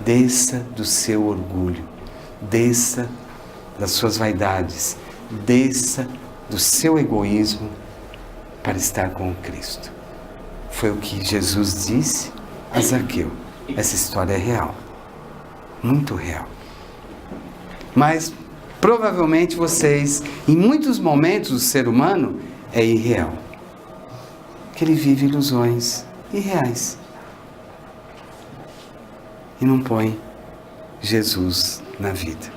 Desça do seu orgulho, desça das suas vaidades, desça do seu egoísmo para estar com o Cristo. Foi o que Jesus disse a Zaqueu. Essa história é real, muito real. Mas provavelmente vocês, em muitos momentos, o ser humano é irreal, que ele vive ilusões irreais e não põe Jesus na vida.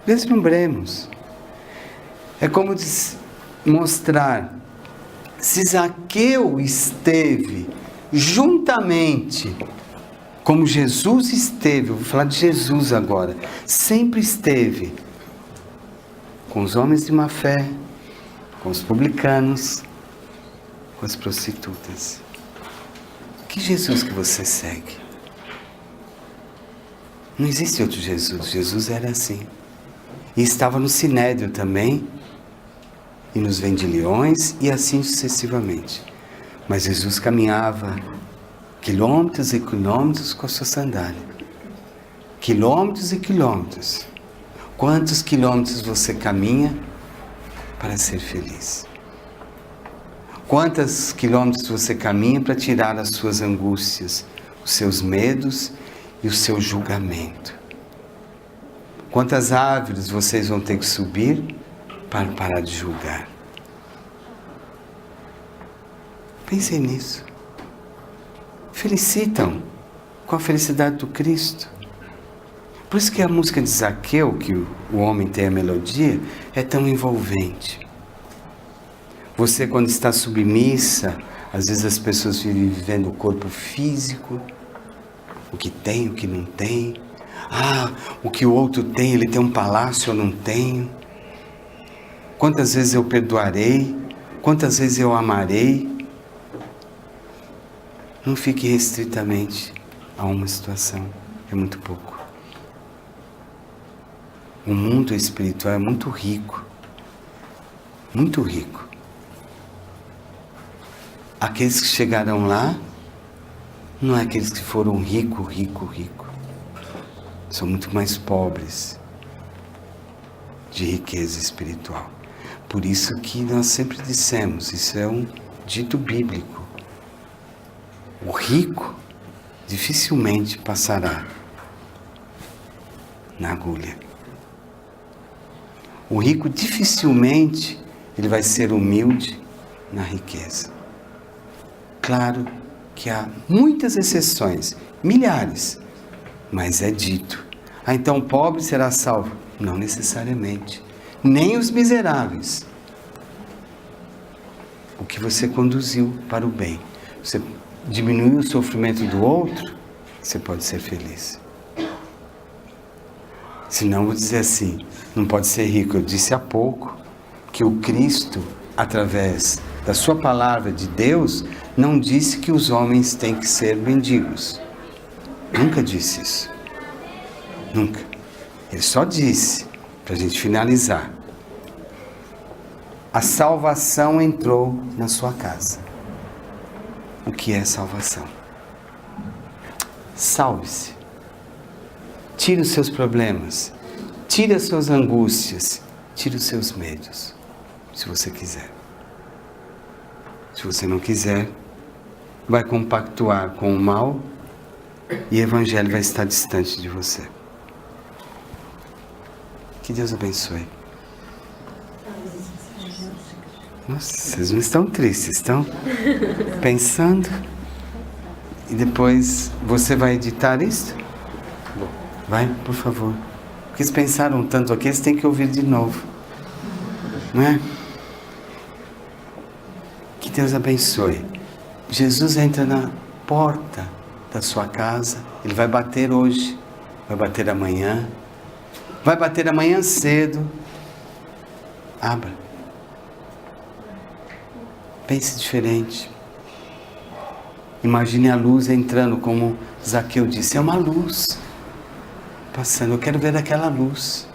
Deslumbremos. É como mostrar, se Zaqueu esteve juntamente, como Jesus esteve, eu vou falar de Jesus agora, sempre esteve com os homens de má fé, com os publicanos, com as prostitutas. Que Jesus que você segue? Não existe outro Jesus. Jesus era assim. E estava no Sinédrio também, e nos vendilhões, e assim sucessivamente. Mas Jesus caminhava quilômetros e quilômetros com a sua sandália. Quilômetros e quilômetros. Quantos quilômetros você caminha para ser feliz? Quantos quilômetros você caminha para tirar as suas angústias, os seus medos e o seu julgamento? Quantas árvores vocês vão ter que subir para parar de julgar? Pensem nisso. Felicitam com a felicidade do Cristo. Por isso que a música de Zaqueu, que o homem tem a melodia, é tão envolvente. Você, quando está submissa, às vezes as pessoas vivem vivendo o corpo físico, o que tem, o que não tem. Ah, o que o outro tem, ele tem um palácio, eu não tenho. Quantas vezes eu perdoarei? Quantas vezes eu amarei? Não fique restritamente a uma situação, é muito pouco. O mundo espiritual é muito rico, muito rico. Aqueles que chegaram lá, não é aqueles que foram rico. São muito mais pobres de riqueza espiritual. Por isso que nós sempre dissemos, isso é um dito bíblico. O rico dificilmente passará na agulha. O rico dificilmente ele vai ser humilde na riqueza. Claro que há muitas exceções, milhares, mas é dito. Ah, então o pobre será salvo? Não necessariamente. Nem os miseráveis. O que você conduziu para o bem. Você diminuiu o sofrimento do outro, você pode ser feliz. Senão, vou dizer assim, não pode ser rico. Eu disse há pouco que o Cristo, através da sua palavra de Deus, não disse que os homens têm que ser mendigos. Nunca disse isso. Nunca. Ele só disse, para a gente finalizar, a salvação entrou na sua casa. O que é salvação? Salve-se. Tire os seus problemas. Tire as suas angústias. Tire os seus medos. Se você quiser. Se você não quiser, vai compactuar com o mal e o evangelho vai estar distante de você. Que Deus abençoe. Nossa, vocês não estão tristes, estão pensando? E depois você vai editar isso? Vai, por favor. Porque eles pensaram tanto aqui, eles têm que ouvir de novo. Não é? Que Deus abençoe. Jesus entra na porta da sua casa. Ele vai bater hoje, vai bater amanhã. Vai bater amanhã cedo. Abra. Pense diferente. Imagine a luz entrando, como Zaqueu disse. É uma luz passando. Eu quero ver aquela luz.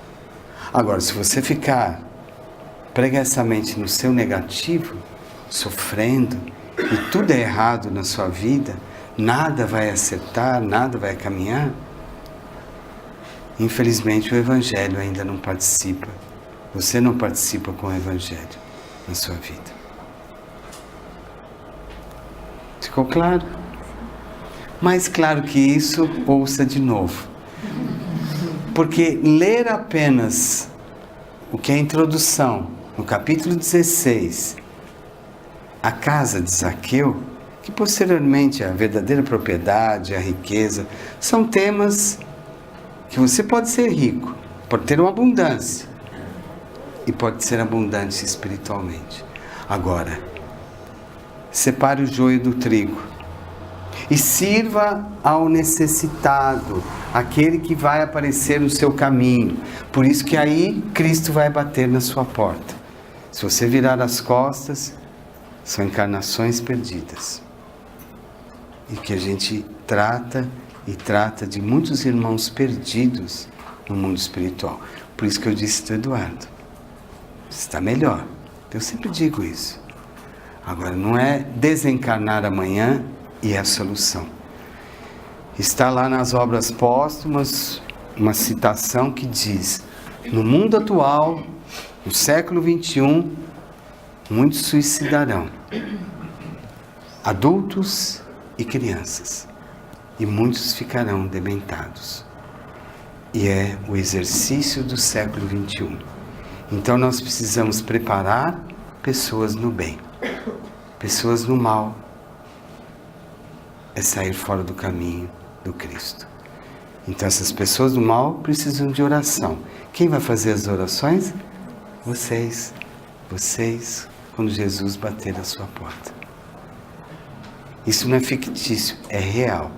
Agora, se você ficar preguiçosamente no seu negativo, sofrendo, e tudo é errado na sua vida, nada vai acertar, nada vai caminhar, infelizmente o Evangelho ainda não participa. Você não participa com o Evangelho na sua vida. Ficou claro? Mais claro que isso, ouça de novo. Porque ler apenas o que é a introdução, no capítulo 16, a casa de Zaqueu, que posteriormente a verdadeira propriedade, a riqueza, são temas que você pode ser rico, pode ter uma abundância, e pode ser abundante espiritualmente. Agora, separe o joio do trigo e sirva ao necessitado, aquele que vai aparecer no seu caminho. Por isso que aí Cristo vai bater na sua porta. Se você virar as costas, são encarnações perdidas. E que a gente trata de muitos irmãos perdidos no mundo espiritual. Por isso que eu disse para o Eduardo, está melhor. Eu sempre digo isso. Agora, não é desencarnar amanhã e é a solução. Está lá nas obras póstumas uma citação que diz: no mundo atual, no século XXI, muitos suicidarão, adultos e crianças, e muitos ficarão dementados. E é o exercício do século XXI. Então nós precisamos preparar pessoas no bem. Pessoas no mal é sair fora do caminho do Cristo. Então essas pessoas do mal precisam de oração. Quem vai fazer as orações? Vocês, quando Jesus bater a sua porta. Isso não é fictício, é real.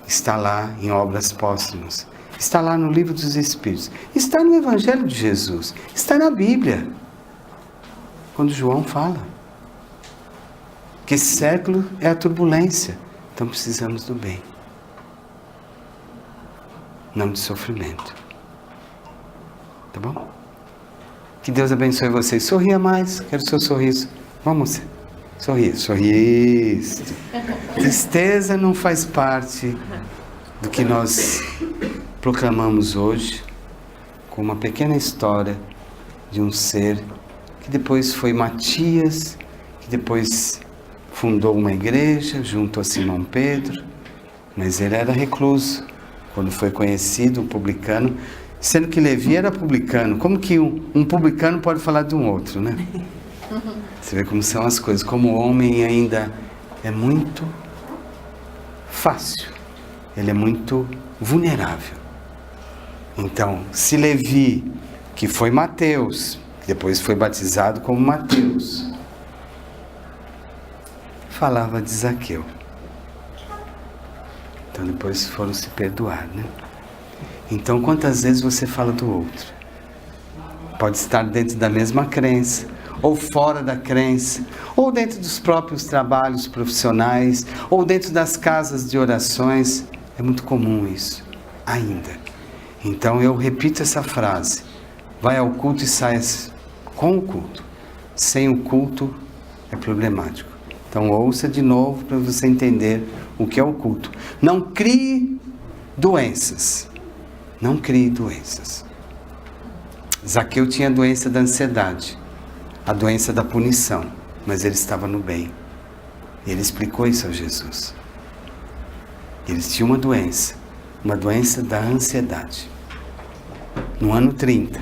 Está lá em obras póstumas. Está lá no Livro dos Espíritos. Está no Evangelho de Jesus. Está na Bíblia. Quando João fala que esse século é a turbulência. Então precisamos do bem. Não de sofrimento. Tá bom? Que Deus abençoe vocês. Sorria mais. Quero o seu sorriso. Vamos. Sorria. Sorriso. Tristeza não faz parte do que nós proclamamos hoje, com uma pequena história de um ser que depois foi Matias, que depois fundou uma igreja junto a Simão Pedro, mas ele era recluso quando foi conhecido, um publicano, sendo que Levi era publicano. Como que um publicano pode falar de um outro, né? Você vê como são as coisas, como o homem ainda é muito fácil, ele é muito vulnerável. Então, se Levi, que foi Mateus, que depois foi batizado como Mateus, falava de Zaqueu, então depois foram se perdoar, né? Então, quantas vezes você fala do outro? Pode estar dentro da mesma crença, ou fora da crença, ou dentro dos próprios trabalhos profissionais, ou dentro das casas de orações. É muito comum isso, ainda. Então eu repito essa frase: vai ao culto e sai com o culto. Sem o culto é problemático. Então ouça de novo para você entender o que é o culto. Não crie doenças. Não crie doenças. Zaqueu tinha a doença da ansiedade, a doença da punição, mas ele estava no bem. E ele explicou isso a Jesus. Eles tinham uma doença da ansiedade. No ano 30.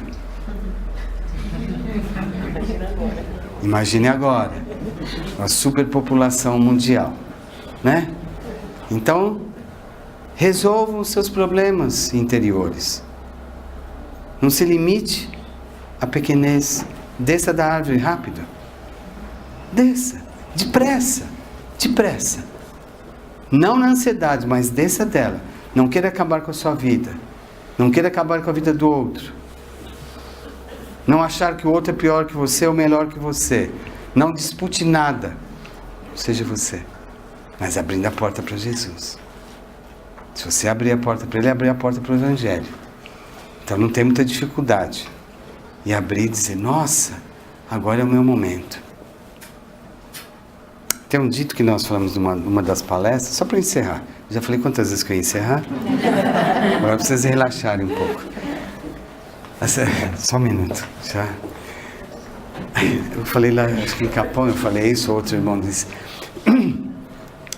Imagine agora, uma superpopulação mundial, né? Então, resolvam os seus problemas interiores. Não se limite à pequenez. Desça da árvore rápido. Desça, depressa. Não na ansiedade, mas desça dela. Não queira acabar com a sua vida. Não queira acabar com a vida do outro. Não achar que o outro é pior que você ou melhor que você. Não dispute nada. Seja você. Mas abrindo a porta para Jesus. Se você abrir a porta para Ele, abrir a porta para o Evangelho. Então não tem muita dificuldade. E abrir e dizer, nossa, agora é o meu momento. Tem um dito que nós falamos numa das palestras, só para encerrar. Já falei quantas vezes que eu ia encerrar? Agora pra vocês relaxarem um pouco. Só um minuto. Já. Eu falei lá, acho que em Capão eu falei isso, outro irmão disse.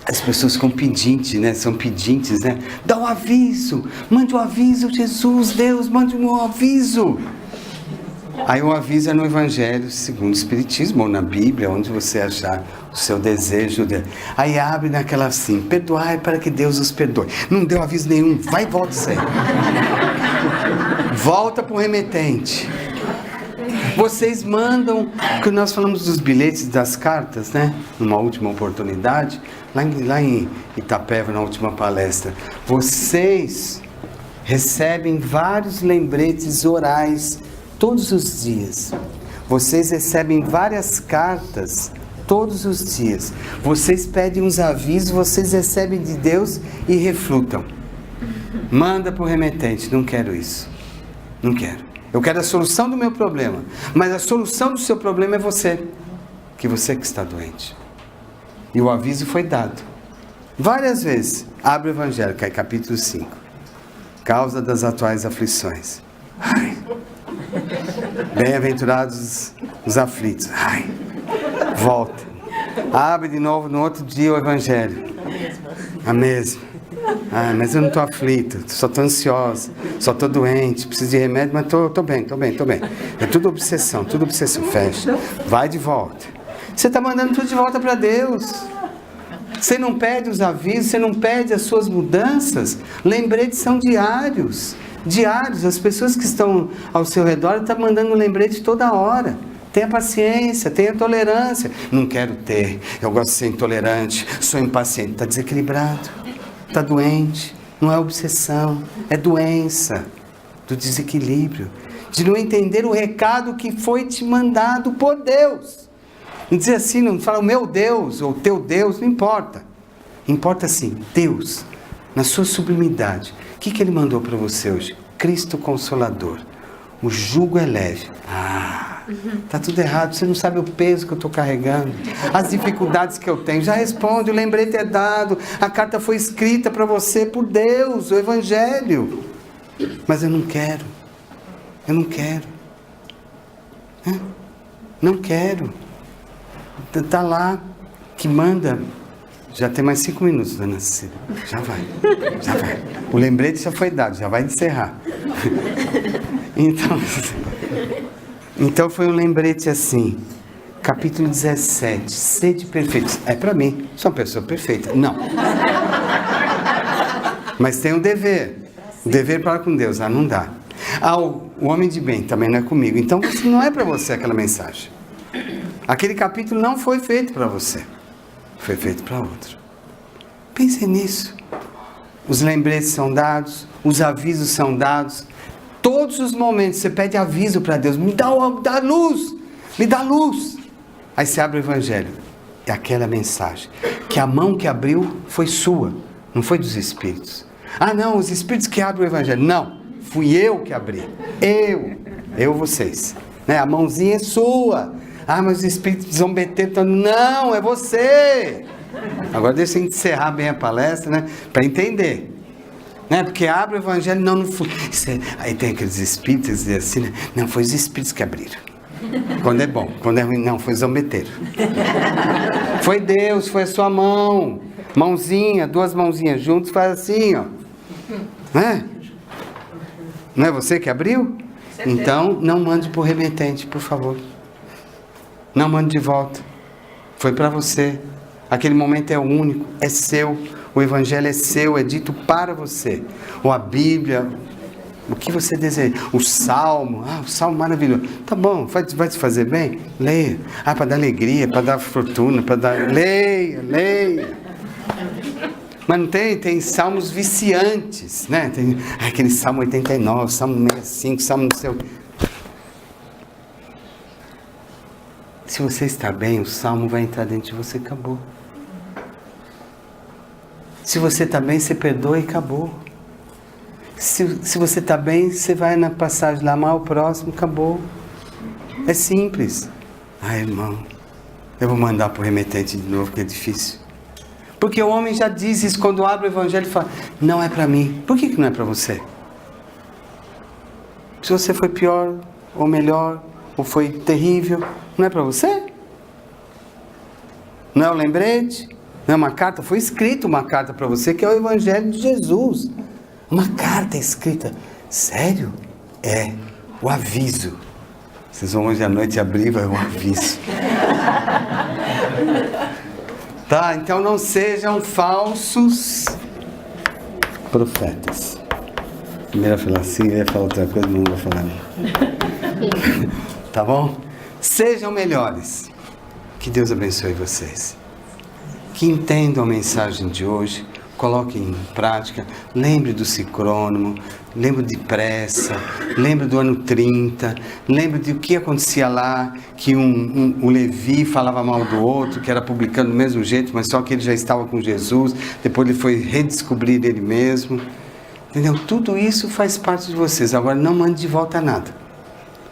As pessoas ficam pedintes, né? São pedintes, né? Dá um aviso, mande um aviso, Jesus, Deus, mande um aviso. Aí o aviso é no Evangelho segundo o Espiritismo, ou na Bíblia, onde você achar o seu desejo. Aí abre naquela assim, perdoai para que Deus os perdoe. Não deu aviso nenhum, vai e volta isso aí. Volta para o remetente. Vocês mandam, que nós falamos dos bilhetes das cartas, né? Numa última oportunidade, lá em Itapeva, na última palestra. Vocês recebem vários lembretes orais todos os dias. Vocês recebem várias cartas todos os dias. Vocês pedem uns avisos, vocês recebem de Deus e reflutam. Manda para o remetente, não quero isso. Não quero. Eu quero a solução do meu problema. Mas a solução do seu problema é você. Que você que está doente. E o aviso foi dado. Várias vezes. Abre o Evangelho, que é capítulo 5. Causa das atuais aflições. Ai. Bem-aventurados os aflitos. Ai. Volta. Abre de novo no outro dia o Evangelho. A mesma. Ah, mas eu não estou aflito, só estou ansiosa, só estou doente, preciso de remédio, mas estou bem. É tudo obsessão, fecha. Vai de volta. Você está mandando tudo de volta para Deus. Você não pede os avisos, você não pede as suas mudanças. Lembretes são diários. As pessoas que estão ao seu redor estão mandando um lembrete toda hora. Tenha paciência, tenha tolerância. Não quero ter, eu gosto de ser intolerante, sou impaciente. Está desequilibrado. Está doente, não é obsessão, é doença do desequilíbrio, de não entender o recado que foi te mandado por Deus. Não dizer assim, não fala o meu Deus ou o teu Deus, não importa. Importa assim, Deus, na sua sublimidade, o que Ele mandou para você hoje? Cristo Consolador, o jugo é leve. Está tudo errado, você não sabe o peso que eu estou carregando, as dificuldades que eu tenho. Já responde, o lembrete é dado, a carta foi escrita para você por Deus, o Evangelho. Mas eu não quero. Não quero. Está lá, que manda. Já tem mais 5 minutos, dona Cecília. Já vai. O lembrete já foi dado, já vai encerrar. Então foi um lembrete assim, capítulo 17, sede perfeitos. É para mim, sou uma pessoa perfeita. Não. Mas tem um dever. O dever para com Deus, não dá. O homem de bem também não é comigo. Então não é para você aquela mensagem. Aquele capítulo não foi feito para você. Foi feito para outro. Pense nisso. Os lembretes são dados, os avisos são dados. Todos os momentos você pede aviso para Deus, me dá luz, me dá luz. Aí você abre o Evangelho, é aquela mensagem, que a mão que abriu foi sua, não foi dos Espíritos. Não, os Espíritos que abrem o Evangelho. Não, fui eu que abri, vocês. A mãozinha é sua. Mas os Espíritos zombeteram, não, é você. Agora deixa eu encerrar bem a palestra, para entender. Porque abre o Evangelho, não foi. Aí tem aqueles espíritos que dizem assim, não, foi os espíritos que abriram. Quando é bom, quando é ruim, não, foi zombeteiro. Foi Deus, foi a sua mão. Mãozinha, 2 mãozinhas juntas, faz assim, ó. Não é você que abriu? Então, não mande para o remetente, por favor. Não mande de volta. Foi para você. Aquele momento é único, é seu. O Evangelho é seu, é dito para você. Ou a Bíblia, o que você deseja. O Salmo, o Salmo maravilhoso. Tá bom, vai te fazer bem? Leia. Para dar alegria, para dar fortuna, para dar... Leia. Mas não tem? Tem salmos viciantes, né? Tem aquele Salmo 89, Salmo 65, Salmo não sei o... Se você está bem, o Salmo vai entrar dentro de você, acabou. Se você está bem, você perdoa e acabou. Se você está bem, você vai na passagem lá, amar o próximo, acabou. É simples. Irmão, eu vou mandar para o remetente de novo, que é difícil. Porque o homem já diz isso, quando abre o evangelho e fala, não é para mim. Por que não é para você? Se você foi pior, ou melhor, ou foi terrível, não é para você? Não é o lembrete? Não é uma carta? Foi escrita uma carta para você, que é o evangelho de Jesus. Uma carta escrita. Sério? É, o aviso. Vocês vão hoje à noite abrir, vai o aviso. Tá, então não sejam falsos profetas. Primeiro eu falar assim, eu ia falar outra coisa, não vou falar nem. Tá bom? Sejam melhores. Que Deus abençoe vocês. Que entendam a mensagem de hoje, coloquem em prática, lembre do sicrônomo, lembre de pressa, lembre do ano 30, lembre de o que acontecia lá, que o Levi falava mal do outro, que era publicano do mesmo jeito, mas só que ele já estava com Jesus, depois ele foi redescobrir ele mesmo, entendeu? Tudo isso faz parte de vocês, agora não mande de volta nada.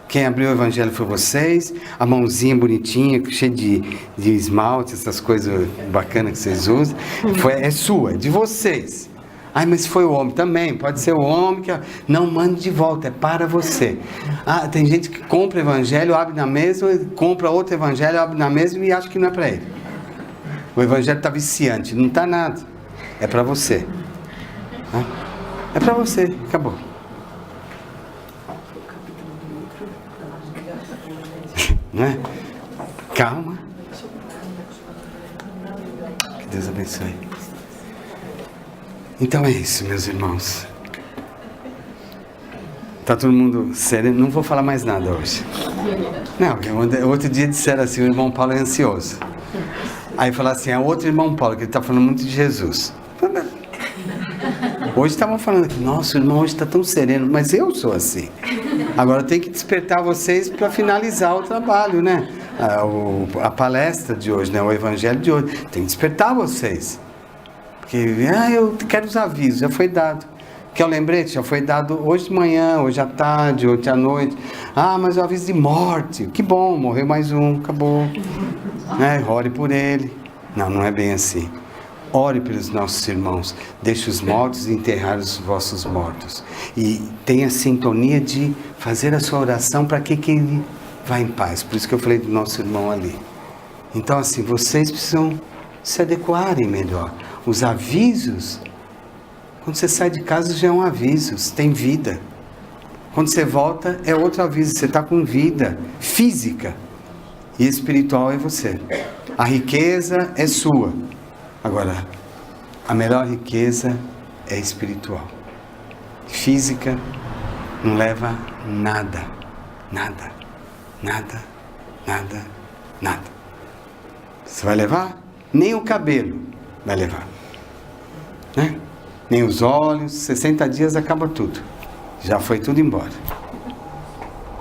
Quem abriu o evangelho foi vocês, a mãozinha bonitinha, cheia de esmalte, essas coisas bacanas que vocês usam, é sua, é de vocês. Ai, mas foi o homem também, pode ser o homem que... Não mande de volta, é para você. Ah, tem gente que compra evangelho, abre na mesa, compra outro evangelho, abre na mesa e acha que não é para ele. O evangelho está viciante, não está nada. É para você. É para você, acabou. Né? Calma. Que Deus abençoe. Então é isso, meus irmãos. Tá todo mundo sereno? Não vou falar mais nada hoje. Não, outro dia disseram assim, o irmão Paulo é ansioso. Aí falaram assim, é outro irmão Paulo, que ele está falando muito de Jesus. Hoje estavam falando aqui, nossa, o irmão hoje está tão sereno, mas eu sou assim. Agora eu tenho que despertar vocês para finalizar o trabalho, né? A palestra de hoje, né? O evangelho de hoje. Tem que despertar vocês. Porque, eu quero os avisos, já foi dado. Quer o lembrete? Já foi dado hoje de manhã, hoje à tarde, hoje à noite. Mas o aviso de morte. Que bom, morreu mais um, acabou. Né? Ore por ele. Não é bem assim. Ore pelos nossos irmãos, deixe os mortos enterrar os vossos mortos. E tenha sintonia de fazer a sua oração para que ele vá em paz. Por isso que eu falei do nosso irmão ali. Então assim, vocês precisam se adequarem melhor. Os avisos, quando você sai de casa já é um aviso, você tem vida. Quando você volta é outro aviso, você está com vida física e espiritual é você. A riqueza é sua. Agora, a melhor riqueza é espiritual. Física não leva nada. Nada. Nada. Nada. Nada. Você vai levar? Nem o cabelo vai levar. Né? Nem os olhos. 60 dias acaba tudo. Já foi tudo embora.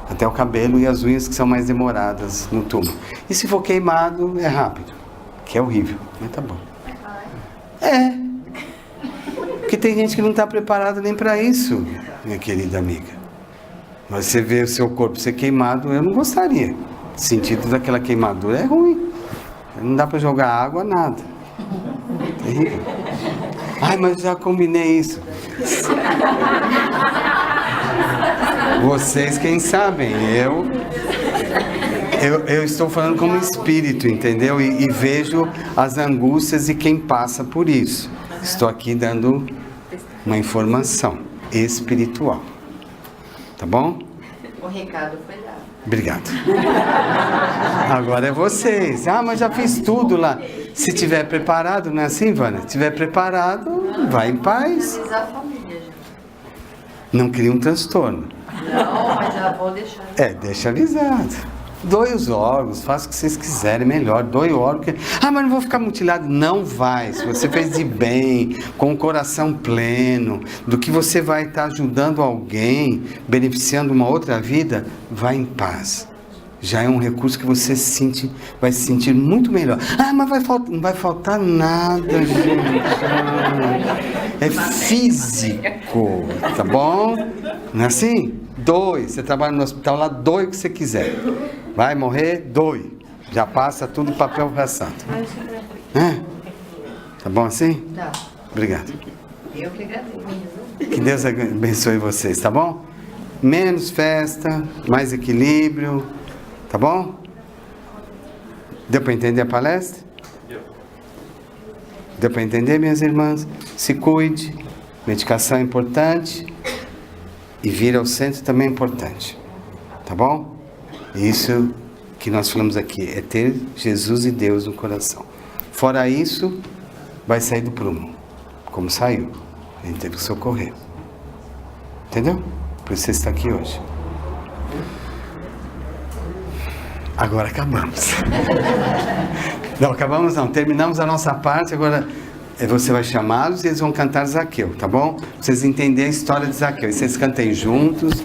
Até o cabelo e as unhas que são mais demoradas no túmulo. E se for queimado, é rápido. Que é horrível, mas tá bom. Porque tem gente que não está preparada nem para isso, minha querida amiga. Mas você vê o seu corpo ser queimado, eu não gostaria. O sentido daquela queimadura é ruim. Não dá para jogar água, nada. Terrível. Mas já combinei isso. Vocês quem sabem, eu estou falando como espírito, entendeu? E vejo as angústias de quem passa por isso. Estou aqui dando uma informação espiritual. Tá bom? O recado foi dado. Obrigado. Agora é vocês. Mas já fiz tudo lá. Se tiver preparado, não é assim, Vânia? Se tiver preparado, vai em paz. Avisar a família, já. Não cria um transtorno. Não, mas já vou deixar. Deixa avisado. Doe os órgãos, faça o que vocês quiserem, melhor. Doe o órgão. Mas não vou ficar mutilado. Não vai. Se você fez de bem, com o coração pleno, do que você vai estar ajudando alguém, beneficiando uma outra vida, vai em paz. Já é um recurso que você vai se sentir muito melhor. Mas não vai faltar nada, gente. É físico, tá bom? Não é assim? Doe. Você trabalha no hospital lá, doe o que você quiser. Vai morrer, doe. Já passa tudo papel para santo. Tá bom assim? Tá. Obrigado. Eu que agradeço. Que Deus abençoe vocês, tá bom? Menos festa, mais equilíbrio, tá bom? Deu para entender a palestra? Deu para entender, minhas irmãs? Se cuide, medicação é importante e vir ao centro também é importante, tá bom? Isso que nós falamos aqui é ter Jesus e Deus no coração. Fora isso, vai sair do prumo, como saiu. A gente teve que socorrer. Entendeu? Por isso você está aqui hoje. Agora acabamos. Não, acabamos não. Terminamos a nossa parte. Agora você vai chamá-los e eles vão cantar Zaqueu, tá bom? Pra vocês entenderem a história de Zaqueu. E vocês cantem juntos,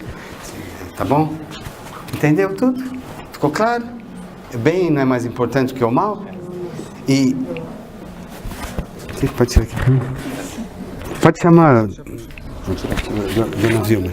tá bom? Entendeu tudo? Ficou claro? O bem não é mais importante que o mal? E... Você pode tirar aqui. Pode chamar... Dona Vilma.